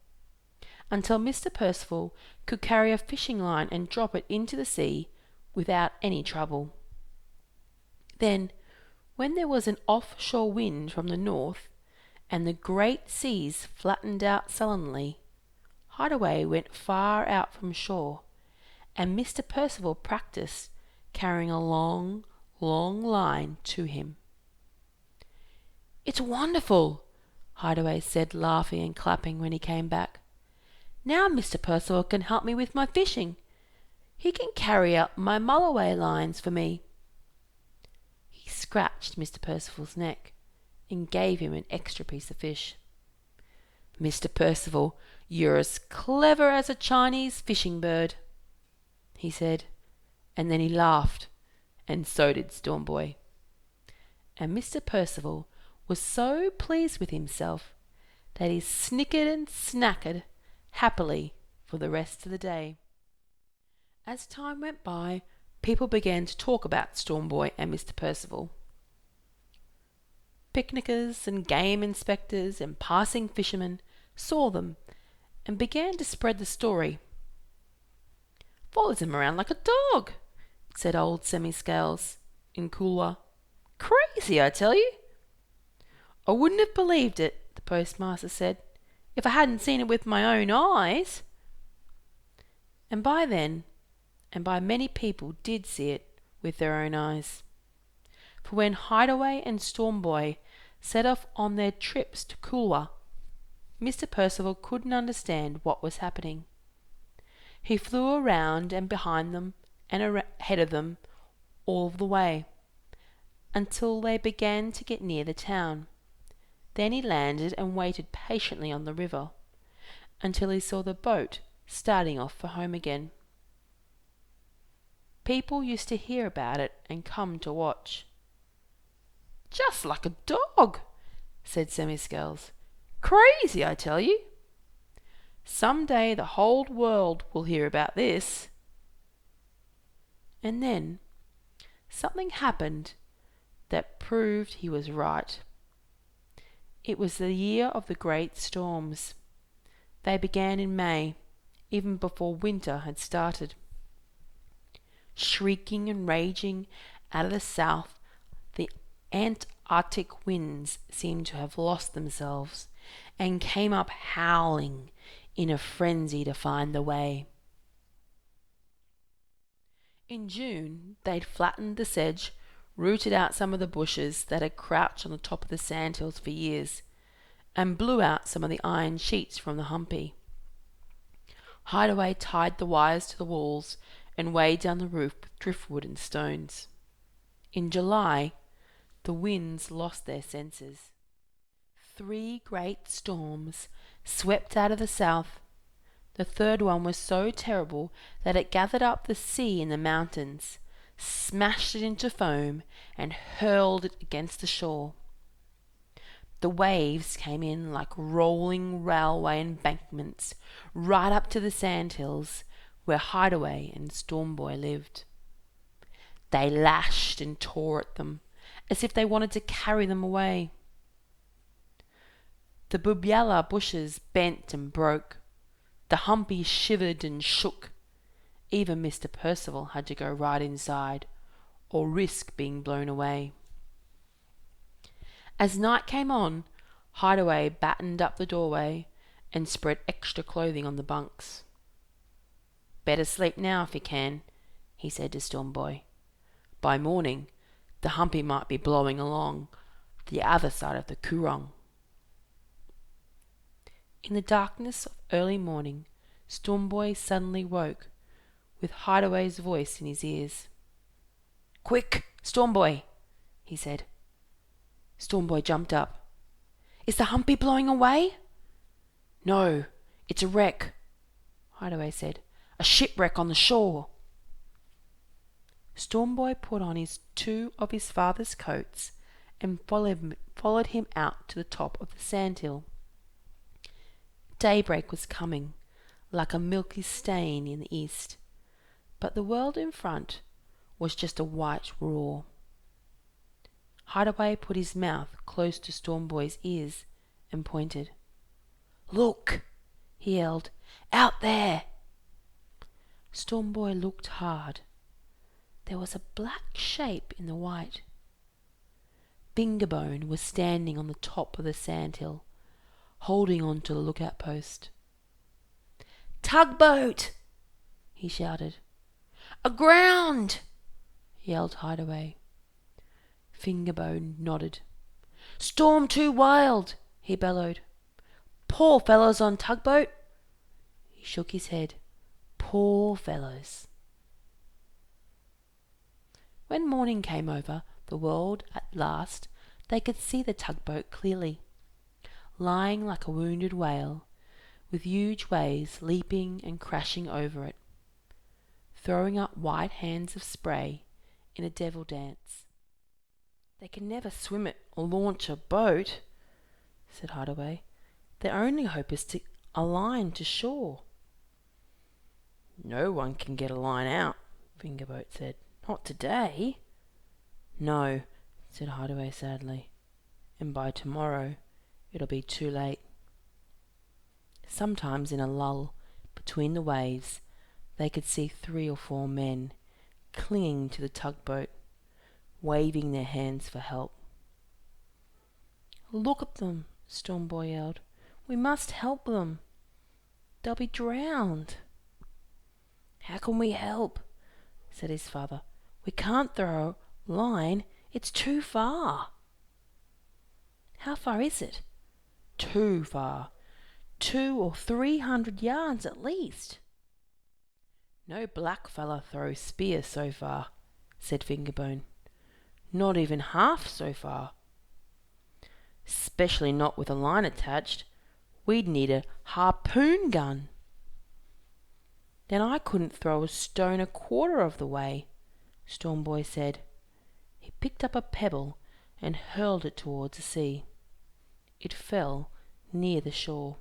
until Mr. Percival could carry a fishing line and drop it into the sea without any trouble. Then, when there was an offshore wind from the north, and the great seas flattened out sullenly, Hideaway went far out from shore, and Mr. Percival practised carrying a long, long line to him. "It's wonderful," Hideaway said, laughing and clapping when he came back. "Now Mr. Percival can help me with my fishing. He can carry out my mulloway lines for me." He scratched Mr. Percival's neck and gave him an extra piece of fish. "Mr. Percival, you're as clever as a Chinese fishing bird," he said, and then he laughed, and so did Storm Boy. And Mr. Percival was so pleased with himself that he snickered and snackered happily for the rest of the day. As time went by, people began to talk about Storm Boy and Mr. Percival. Picnickers and game inspectors and passing fishermen saw them and began to spread the story. "Follows him around like a dog," said old Semi-Scales in Coolwa. "Crazy, I tell you." "I wouldn't have believed it," the postmaster said, "if I hadn't seen it with my own eyes." And by many people did see it with their own eyes. For when Hideaway and Storm Boy set off on their trips to Coolwa, Mr. Percival couldn't understand what was happening. He flew around and behind them and ahead of them all the way, until they began to get near the town. Then he landed and waited patiently on the river, until he saw the boat starting off for home again. People used to hear about it and come to watch. "Just like a dog," said Semi-Scales. "Crazy, I tell you. Some day the whole world will hear about this." And then something happened that proved he was right. It was the year of the great storms. They began in May, even before winter had started. Shrieking and raging out of the south, the Antarctic winds seemed to have lost themselves and came up howling in a frenzy to find the way. In June, they'd flattened the sedge, rooted out some of the bushes that had crouched on the top of the sandhills for years, and blew out some of the iron sheets from the humpy. Hideaway tied the wires to the walls and weighed down the roof with driftwood and stones. In July, the winds lost their senses. 3 great storms swept out of the south. The third one was so terrible that it gathered up the sea in the mountains, smashed it into foam, and hurled it against the shore. The waves came in like rolling railway embankments right up to the sandhills where Hideaway and Stormboy lived. They lashed and tore at them as if they wanted to carry them away. The bubyalla bushes bent and broke. The humpy shivered and shook. Even Mr. Percival had to go right inside, or risk being blown away. As night came on, Hideaway battened up the doorway and spread extra clothing on the bunks. "Better sleep now if you can," he said to Stormboy. "By morning, the humpy might be blowing along the other side of the Coorong." In the darkness of early morning, Stormboy suddenly woke, with Hideaway's voice in his ears. "Quick, Stormboy," he said. Stormboy jumped up. "Is the humpy blowing away?" "No, it's a wreck," Hideaway said. "A shipwreck on the shore." Stormboy put on two of his father's coats and followed him out to the top of the sandhill. Daybreak was coming, like a milky stain in the east, but the world in front was just a white roar. Hideaway put his mouth close to Stormboy's ears and pointed. "Look!" he yelled. "Out there!" Stormboy looked hard. There was a black shape in the white. Fingerbone was standing on the top of the sandhill, holding on to the lookout post. "Tugboat!" he shouted. "Aground!" yelled Hideaway. Fingerbone nodded. "Storm too wild!" he bellowed. "Poor fellows on tugboat!" He shook his head. "Poor fellows!" When morning came over the world at last, they could see the tugboat clearly, lying like a wounded whale, with huge waves leaping and crashing over it, throwing up white hands of spray in a devil dance. "They can never swim it or launch a boat," said Hideaway. "Their only hope is to a line to shore." "No one can get a line out," Fingerboat said. "Not today." "No," said Hideaway sadly, "and by tomorrow it'll be too late." Sometimes in a lull between the waves they could see 3 or 4 men clinging to the tugboat, waving their hands for help. "Look at them," Stormboy yelled. "We must help them. They'll be drowned." "How can we help?" said his father. "We can't throw a line. It's too far." "How far is it?" "Too far. 200 or 300 yards at least." "No black fella throws spear so far," said Fingerbone. "Not even half so far. Especially not with a line attached. We'd need a harpoon gun." "Then I couldn't throw a stone a quarter of the way," Stormboy said. He picked up a pebble and hurled it towards the sea. It fell near the shore.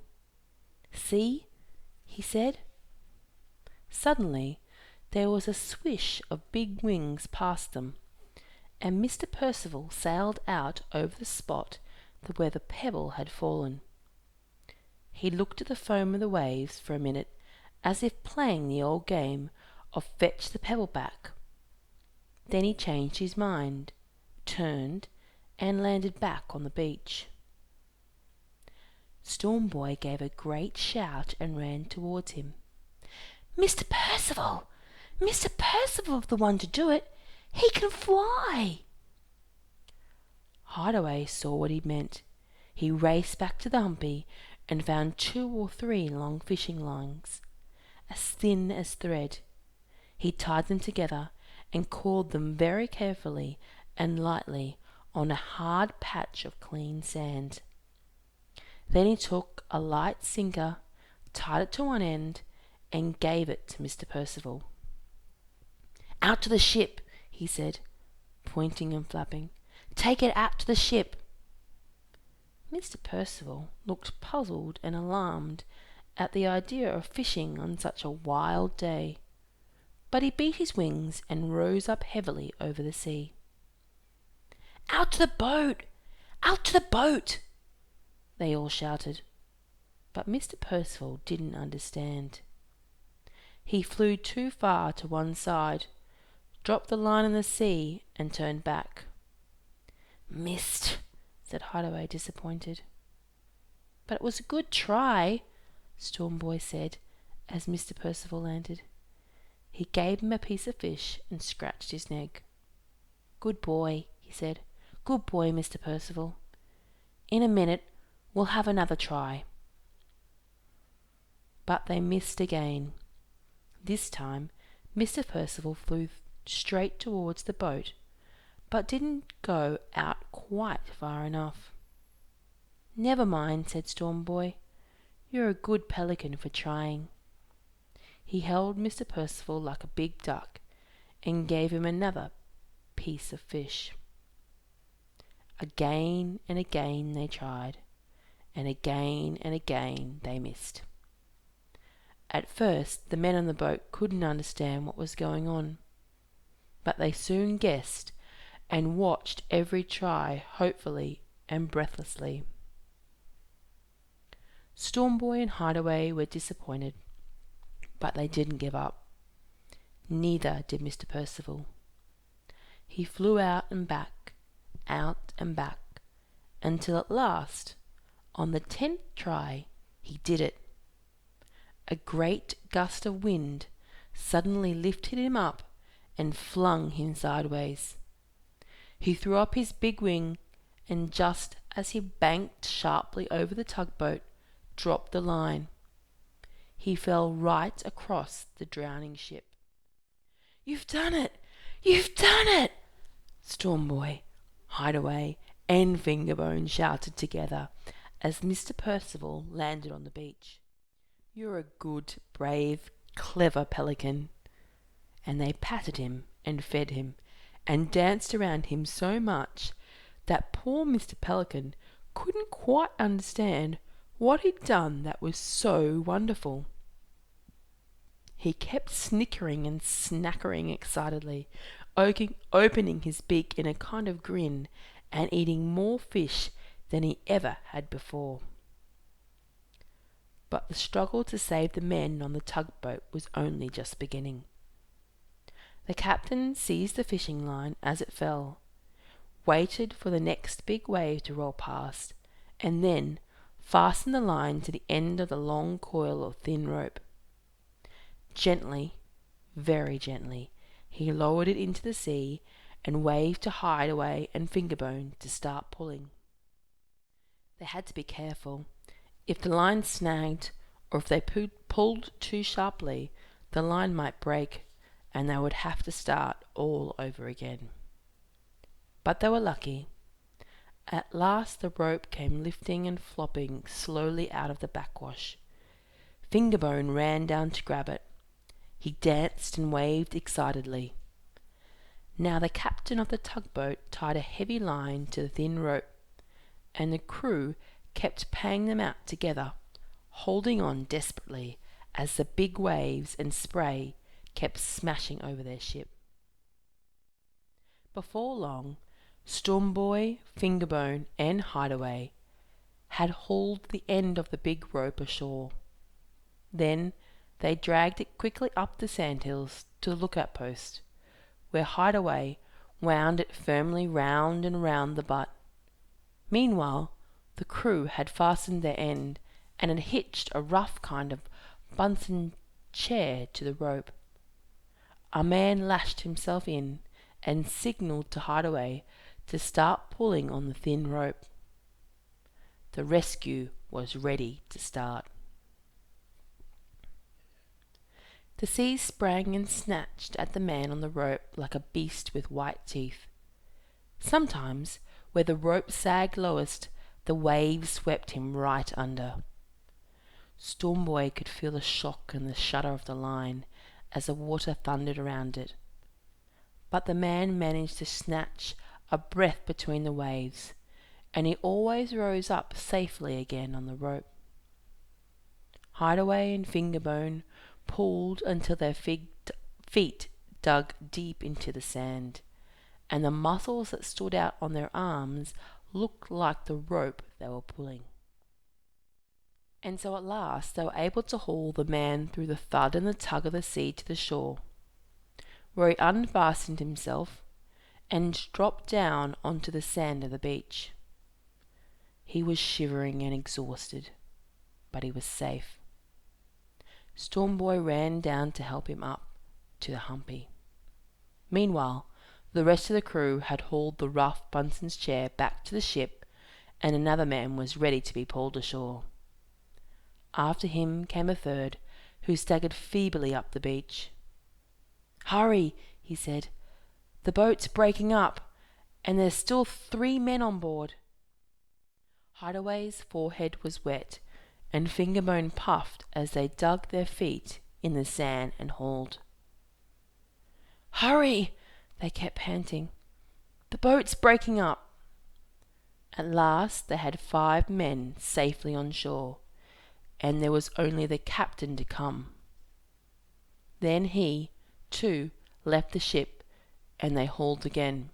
"See?" he said. Suddenly there was a swish of big wings past them, and Mr. Percival sailed out over the spot where the pebble had fallen. He looked at the foam of the waves for a minute, as if playing the old game of fetch the pebble back. Then he changed his mind, turned, and landed back on the beach. Stormboy gave a great shout and ran towards him. "Mr. Percival! Mr. Percival's the one to do it! He can fly!" Hideaway saw what he meant. He raced back to the humpy and found 2 or 3 long fishing lines, as thin as thread. He tied them together and coiled them very carefully and lightly on a hard patch of clean sand. Then he took a light sinker, tied it to one end, and gave it to Mr. Percival. "Out to the ship," he said, pointing and flapping. "Take it out to the ship." Mr. Percival looked puzzled and alarmed at the idea of fishing on such a wild day, but he beat his wings and rose up heavily over the sea. "Out to the boat! Out to the boat!" they all shouted. But Mr. Percival didn't understand. He flew too far to one side, dropped the line in the sea, and turned back. "Missed," said Hideaway, disappointed. "But it was a good try," Storm Boy said, as Mr. Percival landed. He gave him a piece of fish and scratched his neck. "Good boy," he said. "Good boy, Mr. Percival. In a minute we'll have another try." But they missed again. This time Mr. Percival flew straight towards the boat, but didn't go out quite far enough. "Never mind," said Storm Boy. "You're a good pelican for trying." He held Mr. Percival like a big duck and gave him another piece of fish. Again and again they tried, and again they missed. At first the men on the boat couldn't understand what was going on, but they soon guessed and watched every try hopefully and breathlessly. Storm Boy and Hideaway were disappointed, but they didn't give up. Neither did Mr. Percival. He flew out and back, until at last, on the 10th try, he did it. A great gust of wind suddenly lifted him up and flung him sideways. He threw up his big wing, and just as he banked sharply over the tugboat, dropped the line. He fell right across the drowning ship. "You've done it! You've done it!" Storm Boy, Hideaway, and Fingerbone shouted together as Mr. Percival landed on the beach. "You're a good, brave, clever pelican." And they patted him and fed him and danced around him so much that poor Mr. Pelican couldn't quite understand what he'd done that was so wonderful. He kept snickering and snackering excitedly, opening his beak in a kind of grin and eating more fish than he ever had before. But the struggle to save the men on the tugboat was only just beginning. The captain seized the fishing line as it fell, waited for the next big wave to roll past, and then fastened the line to the end of the long coil of thin rope. Gently, very gently, he lowered it into the sea and waved to Hideaway and Fingerbone to start pulling. They had to be careful. If the line snagged, or if they pulled too sharply, the line might break, and they would have to start all over again. But they were lucky. At last the rope came lifting and flopping slowly out of the backwash. Fingerbone ran down to grab it. He danced and waved excitedly. Now the captain of the tugboat tied a heavy line to the thin rope, and the crew kept paying them out together, holding on desperately as the big waves and spray kept smashing over their ship. Before long, Storm Boy, Fingerbone, and Hideaway had hauled the end of the big rope ashore. Then they dragged it quickly up the sandhills to the lookout post, where Hideaway wound it firmly round and round the butt. Meanwhile, the crew had fastened their end and had hitched a rough kind of Bunsen chair to the rope. A man lashed himself in and signalled to Hideaway to start pulling on the thin rope. The rescue was ready to start. The sea sprang and snatched at the man on the rope like a beast with white teeth. Sometimes, where the rope sagged lowest, the waves swept him right under. Storm Boy could feel the shock and the shudder of the line as the water thundered around it. But the man managed to snatch a breath between the waves, and he always rose up safely again on the rope. Hideaway and Fingerbone pulled until their feet dug deep into the sand, and the muscles that stood out on their arms looked like the rope they were pulling. And so at last they were able to haul the man through the thud and the tug of the sea to the shore, where he unfastened himself and dropped down onto the sand of the beach. He was shivering and exhausted, but he was safe. Stormboy ran down to help him up to the humpy. Meanwhile, the rest of the crew had hauled the rough Bunsen's chair back to the ship, and another man was ready to be pulled ashore. After him came a third, who staggered feebly up the beach. "Hurry," he said. "The boat's breaking up, and there's still 3 men on board." Hideaway's forehead was wet, and Fingerbone puffed as they dug their feet in the sand and hauled. "Hurry!" they kept panting. "The boat's breaking up." At last they had 5 men safely on shore, and there was only the captain to come. Then he, too, left the ship, and they hauled again.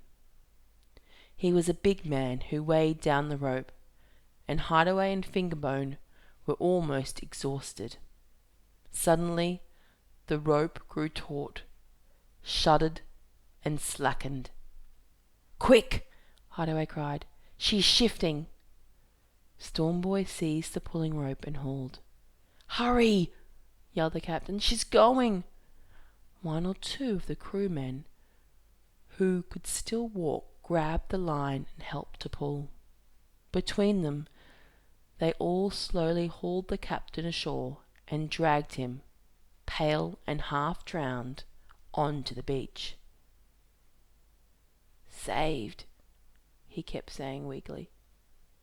He was a big man who weighed down the rope, and Hideaway and Fingerbone were almost exhausted. Suddenly the rope grew taut, shuddered, and slackened. "Quick!" Hideaway cried. "She's shifting." Stormboy seized the pulling rope and hauled. "Hurry!" yelled the captain. "She's going!" 1 or 2 of the crewmen who could still walk grabbed the line and helped to pull. Between them, they all slowly hauled the captain ashore and dragged him, pale and half drowned, onto the beach. "Saved," he kept saying weakly.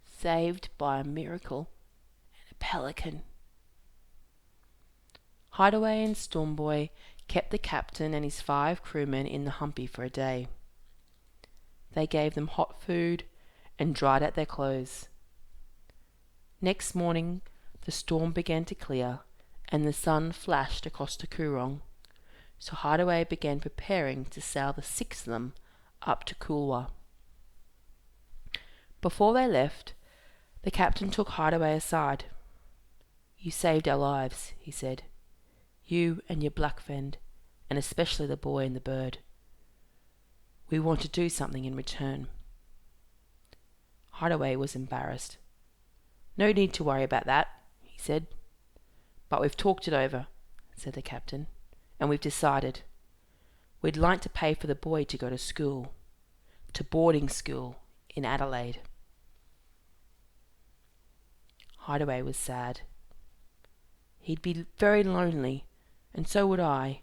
"Saved by a miracle and a pelican." Hideaway and Stormboy kept the captain and his 5 crewmen in the humpy for a day. They gave them hot food and dried out their clothes. Next morning the storm began to clear, and the sun flashed across the Coorong, so Hideaway began preparing to sail the 6 of them up to Coolwa. Before they left, the captain took Hideaway aside. "You saved our lives," he said. "You and your black friend, and especially the boy and the bird. We want to do something in return." Hideaway was embarrassed. "No need to worry about that," he said. "But we've talked it over," said the captain, "and we've decided. We'd like to pay for the boy to go to school, to boarding school in Adelaide." Hideaway was sad. He'd be very lonely, and so would I.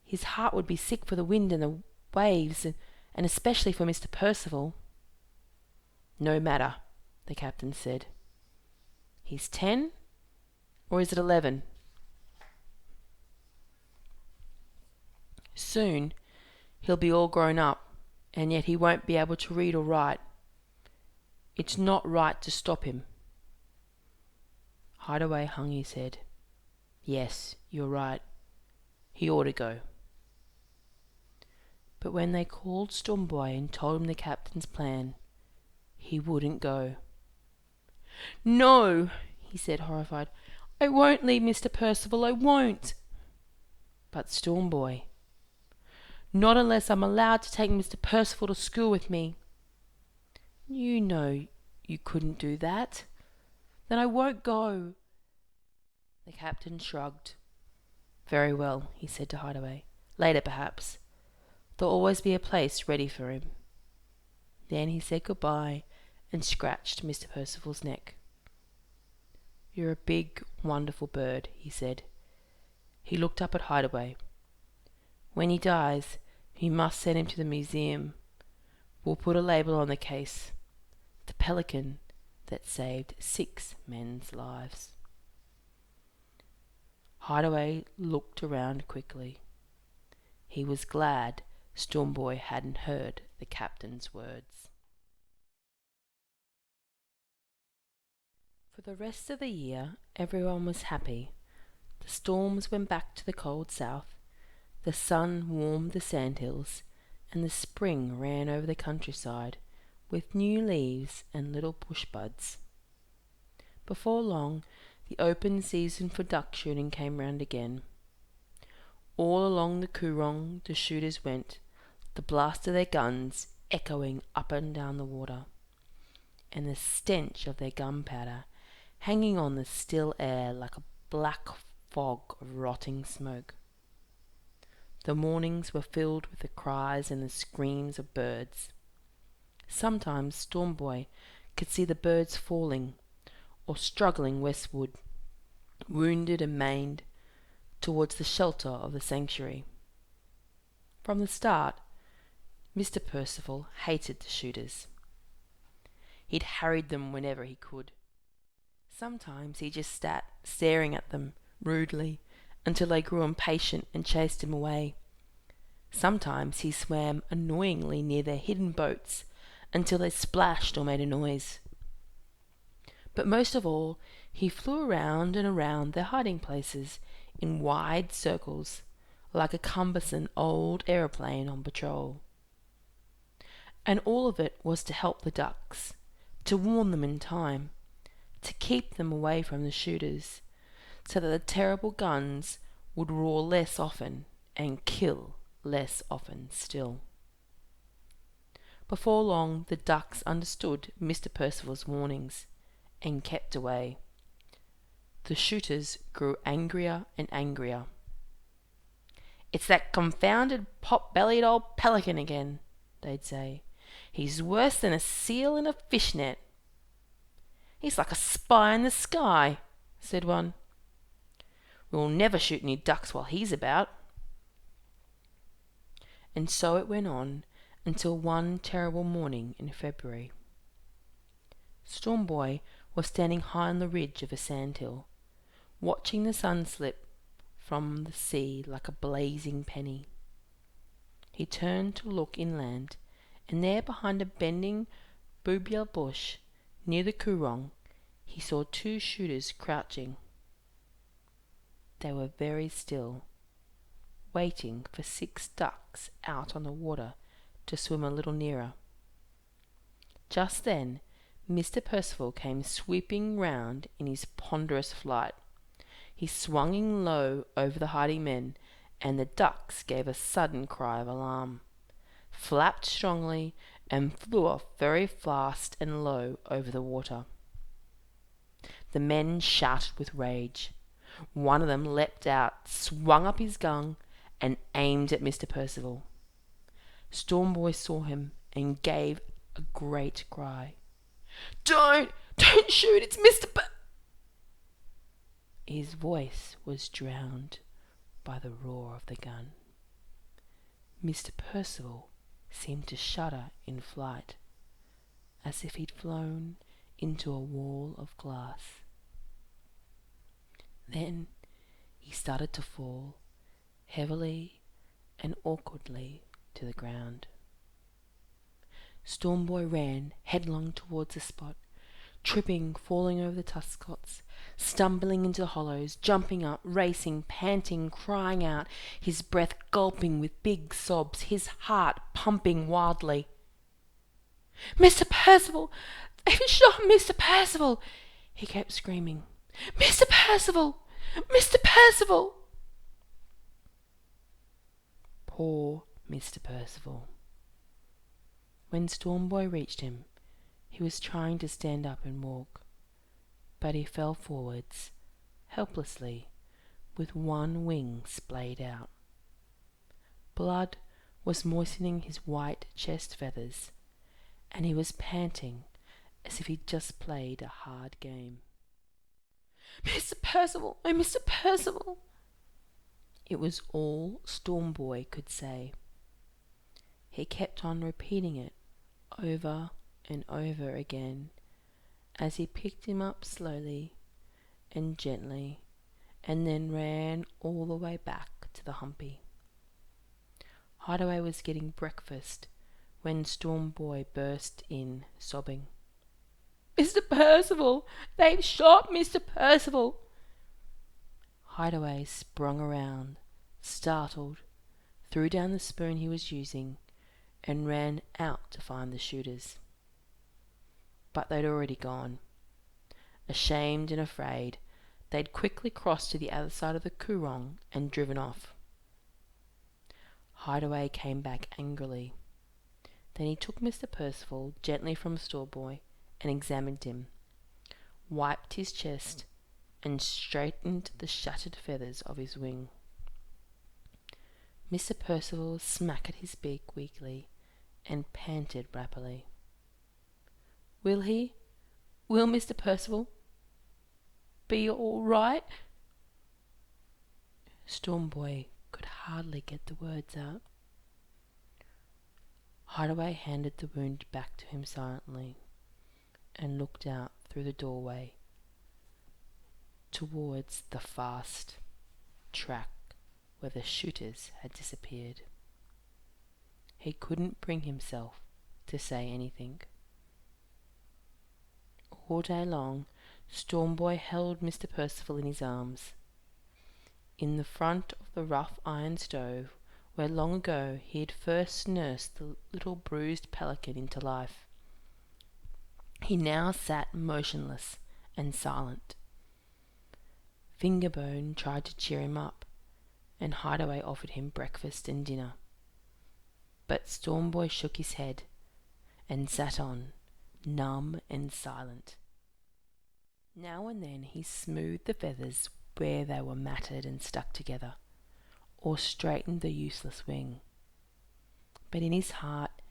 His heart would be sick for the wind and the waves, and especially for Mr. Percival. "No matter," the captain said. "He's 10, or is it 11? Soon he'll be all grown up, and yet he won't be able to read or write. It's not right to stop him." Hideaway hung his head. "Yes, you're right. He ought to go." But when they called Stormboy and told him the captain's plan, he wouldn't go. "No," he said, horrified. "I won't leave Mr. Percival, I won't." But Stormboy, "Not unless I'm allowed to take Mr. Percival to school with me." "You know you couldn't do that." "Then I won't go." The captain shrugged. "Very well," he said to Hideaway. "Later, perhaps. There'll always be a place ready for him." Then he said goodbye and scratched Mr. Percival's neck. "You're a big, wonderful bird," he said. He looked up at Hideaway. "When he dies, you must send him to the museum. We'll put a label on the case. The Pelican that saved 6 men's lives." Hideaway looked around quickly. He was glad Stormboy hadn't heard the captain's words. For the rest of the year, everyone was happy. The storms went back to the cold south, the sun warmed the sandhills, and the spring ran over the countryside with new leaves and little bush buds. Before long, the open season for duck shooting came round again. All along the Coorong the shooters went, the blast of their guns echoing up and down the water, and the stench of their gunpowder hanging on the still air like a black fog of rotting smoke. The mornings were filled with the cries and the screams of birds. Sometimes Storm Boy could see the birds falling or struggling westward, wounded and maimed, towards the shelter of the sanctuary. From the start, Mr. Percival hated the shooters. He'd harried them whenever he could. Sometimes he just sat staring at them rudely until they grew impatient and chased him away. Sometimes he swam annoyingly near their hidden boats until they splashed or made a noise. But most of all, he flew around and around their hiding places in wide circles, like a cumbersome old aeroplane on patrol. And all of it was to help the ducks, to warn them in time, to keep them away from the shooters, so that the terrible guns would roar less often and kill less often still. Before long, the ducks understood Mr. Percival's warnings and kept away. The shooters grew angrier and angrier. "It's that confounded pot-bellied old pelican again," they'd say. "He's worse than a seal in a fishnet." "He's like a spy in the sky," said one. "We'll never shoot any ducks while he's about." And so it went on until one terrible morning in February. Storm Boy was standing high on the ridge of a sandhill, watching the sun slip from the sea like a blazing penny. He turned to look inland, and there behind a bending boobia bush near the Coorong he saw two shooters crouching. They were very still, waiting for 6 ducks out on the water to swim a little nearer. Just then Mr. Percival came sweeping round in his ponderous flight. He swung in low over the hiding men, and the ducks gave a sudden cry of alarm, flapped strongly, and flew off very fast and low over the water. The men shouted with rage. One of them leapt out, swung up his gun, and aimed at Mr. Percival. Storm Boy saw him and gave a great cry. Don't shoot, it's Mr. His voice was drowned by the roar of the gun. Mr. Percival seemed to shudder in flight, as if he'd flown into a wall of glass. Then he started to fall, heavily and awkwardly, to the ground. Storm Boy ran headlong towards the spot, tripping, falling over the tussocs, stumbling into the hollows, jumping up, racing, panting, crying out, his breath gulping with big sobs, his heart pumping wildly. "Mr. Percival! They've shot Mr. Percival!" he kept screaming. "Mr. Percival! Mr. Percival!" Poor Mr. Percival. When Storm Boy reached him, he was trying to stand up and walk, but he fell forwards, helplessly, with one wing splayed out. Blood was moistening his white chest feathers, and he was panting as if he'd just played a hard game. "Mr. Percival! Oh, Mr. Percival!" It was all Storm Boy could say. He kept on repeating it over and over again as he picked him up slowly and gently and then ran all the way back to the humpy. Hideaway was getting breakfast when Storm Boy burst in, sobbing. Mr. Percival! They've shot Mr. Percival!" Hideaway sprung around, startled, threw down the spoon he was using, and ran out to find the shooters. But they'd already gone. Ashamed and afraid, they'd quickly crossed to the other side of the coorong and driven off. Hideaway came back angrily. Then he took Mr. Percival gently from Storeboy and examined him, wiped his chest, and straightened the shattered feathers of his wing. Mr. Percival smacked his beak weakly and panted rapidly. "Will he? Will Mr. Percival be all right?" Stormboy could hardly get the words out. Hideaway handed the wound back to him silently and looked out through the doorway towards the fast track where the shooters had disappeared. He couldn't bring himself to say anything. All day long, Stormboy held Mr. Percival in his arms. In the front of the rough iron stove, where long ago he had first nursed the little bruised pelican into life, he now sat motionless and silent. Fingerbone tried to cheer him up, and Hideaway offered him breakfast and dinner. But Stormboy shook his head and sat on, numb and silent. Now and then he smoothed the feathers where they were matted and stuck together, or straightened the useless wing. But in his heart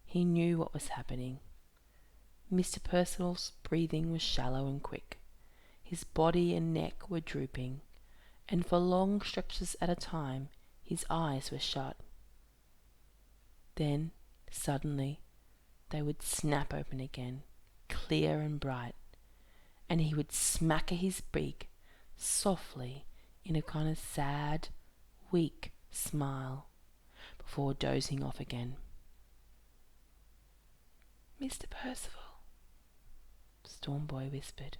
he knew what was happening. Mr. Percival's breathing was shallow and quick. His body and neck were drooping, and for long stretches at a time his eyes were shut. Then, suddenly, they would snap open again, clear and bright, and he would smack his beak softly in a kind of sad, weak smile before dozing off again. "Mr. Percival," Stormboy whispered,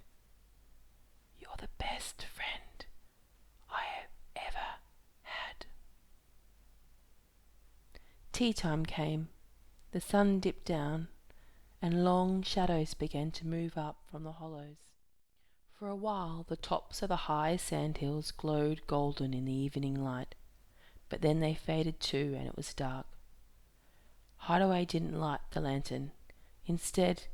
"you're the best friend I have ever had." Tea time came. The sun dipped down, and long shadows began to move up from the hollows. For a while the tops of the high sandhills glowed golden in the evening light, but then they faded too, and it was dark. Hideaway didn't light the lantern. Instead,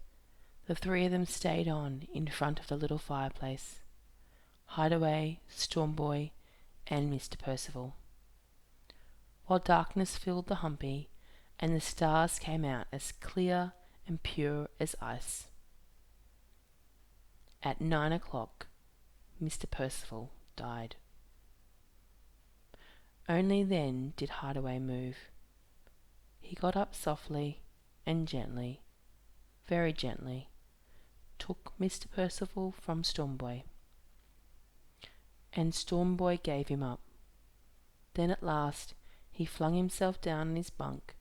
the three of them stayed on in front of the little fireplace. Hideaway, Stormboy, and Mr. Percival. While darkness filled the humpy, and the stars came out as clear and pure as ice. At 9 o'clock, Mr. Percival died. Only then did Hideaway move. He got up softly and gently, very gently, took Mr. Percival from Stormboy, and Stormboy gave him up. Then at last he flung himself down in his bunk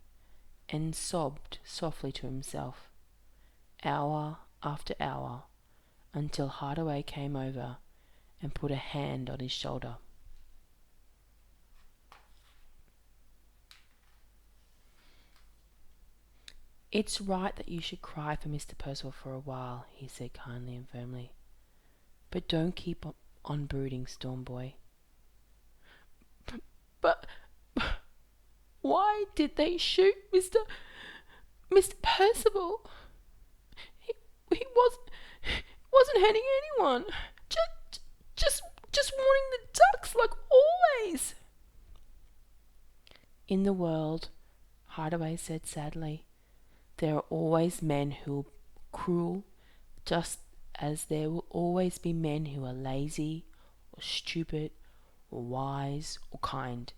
and sobbed softly to himself, hour after hour, until Hideaway came over and put a hand on his shoulder. "It's right that you should cry for Mr. Percival for a while," he said kindly and firmly. "But don't keep on brooding, Stormboy." But why did they shoot Mr. Percival? He wasn't hurting anyone. Just warning the ducks like always." "In the world," Hideaway said sadly, "there are always men who are cruel, just as there will always be men who are lazy, or stupid, or wise, or kind.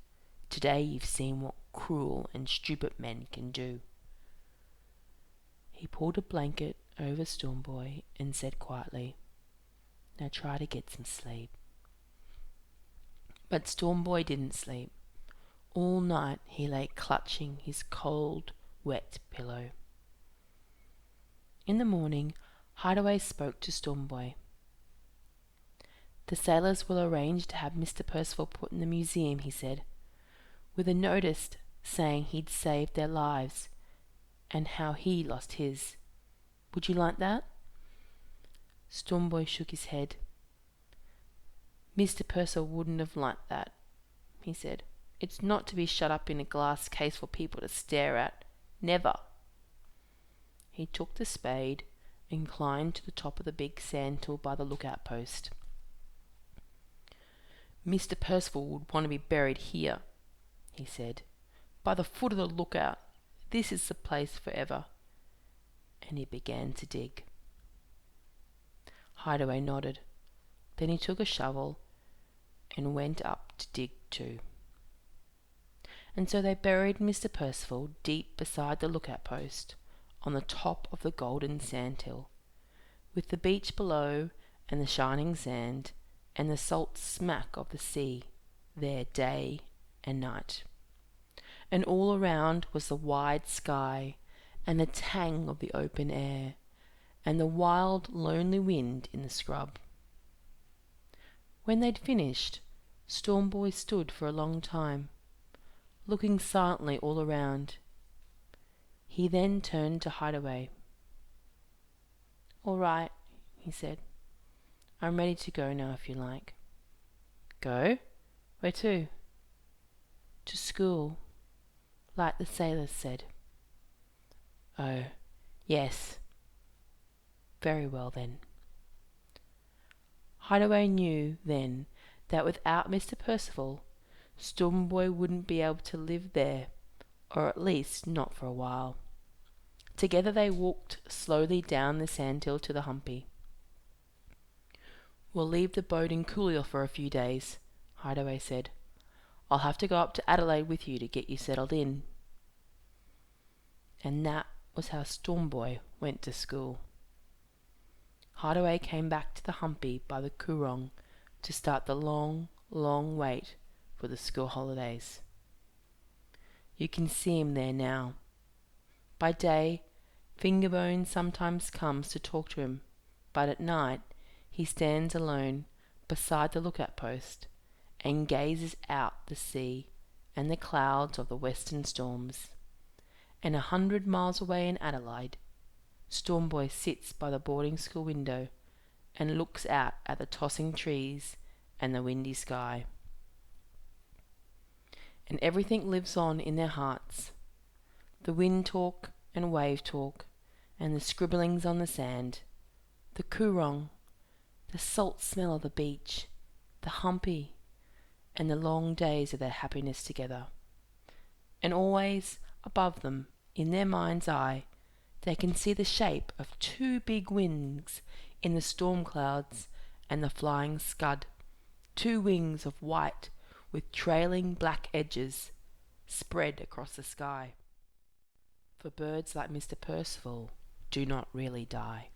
Today you've seen what cruel and stupid men can do." He pulled a blanket over Stormboy and said quietly, "Now try to get some sleep." But Stormboy didn't sleep. All night he lay clutching his cold, wet pillow. In the morning, Hideaway spoke to Stormboy. The sailors will arrange to have Mr. Percival put in the museum, he said, with a notice saying he'd saved their lives and how he lost his. Would you like that? Stormboy shook his head. Mr. Percival wouldn't have liked that, he said. It's not to be shut up in a glass case for people to stare at. Never. He took the spade and climbed to the top of the big sandhill by the lookout post. Mr. Percival would want to be buried here, he said, by the foot of the lookout. This is the place forever. And he began to dig. Hideaway nodded. Then he took a shovel and went up to dig too. And so they buried Mr. Percival deep beside the lookout post, on the top of the golden sandhill, with the beach below and the shining sand and the salt smack of the sea there day and night. And all around was the wide sky and the tang of the open air and the wild, lonely wind in the scrub. When they'd finished, Stormboy stood for a long time, looking silently all around. He then turned to Hideaway. All right, he said. I'm ready to go now if you like. Go? Where to? To school, like the sailors said. Oh, yes. Very well then. Hideaway knew then that without Mr. Percival, Stormboy wouldn't be able to live there, or at least not for a while. Together they walked slowly down the sandhill to the humpy. We'll leave the boat in Coolio for a few days, Hideaway said. I'll have to go up to Adelaide with you to get you settled in. And that was how Stormboy went to school. Hideaway came back to the humpy by the Coorong to start the long, long wait for the school holidays. You can see him there now. By day, Fingerbone sometimes comes to talk to him, but at night he stands alone beside the lookout post and gazes out the sea and the clouds of the western storms. And 100 miles away in Adelaide, Stormboy sits by the boarding school window and looks out at the tossing trees and the windy sky. And everything lives on in their hearts. The wind talk and wave talk and the scribblings on the sand, the Coorong, the salt smell of the beach, the humpy, and the long days of their happiness together. And always above them, in their mind's eye, they can see the shape of 2 big wings in the storm clouds and the flying scud, 2 wings of white with trailing black edges spread across the sky. For birds like Mr. Percival do not really die.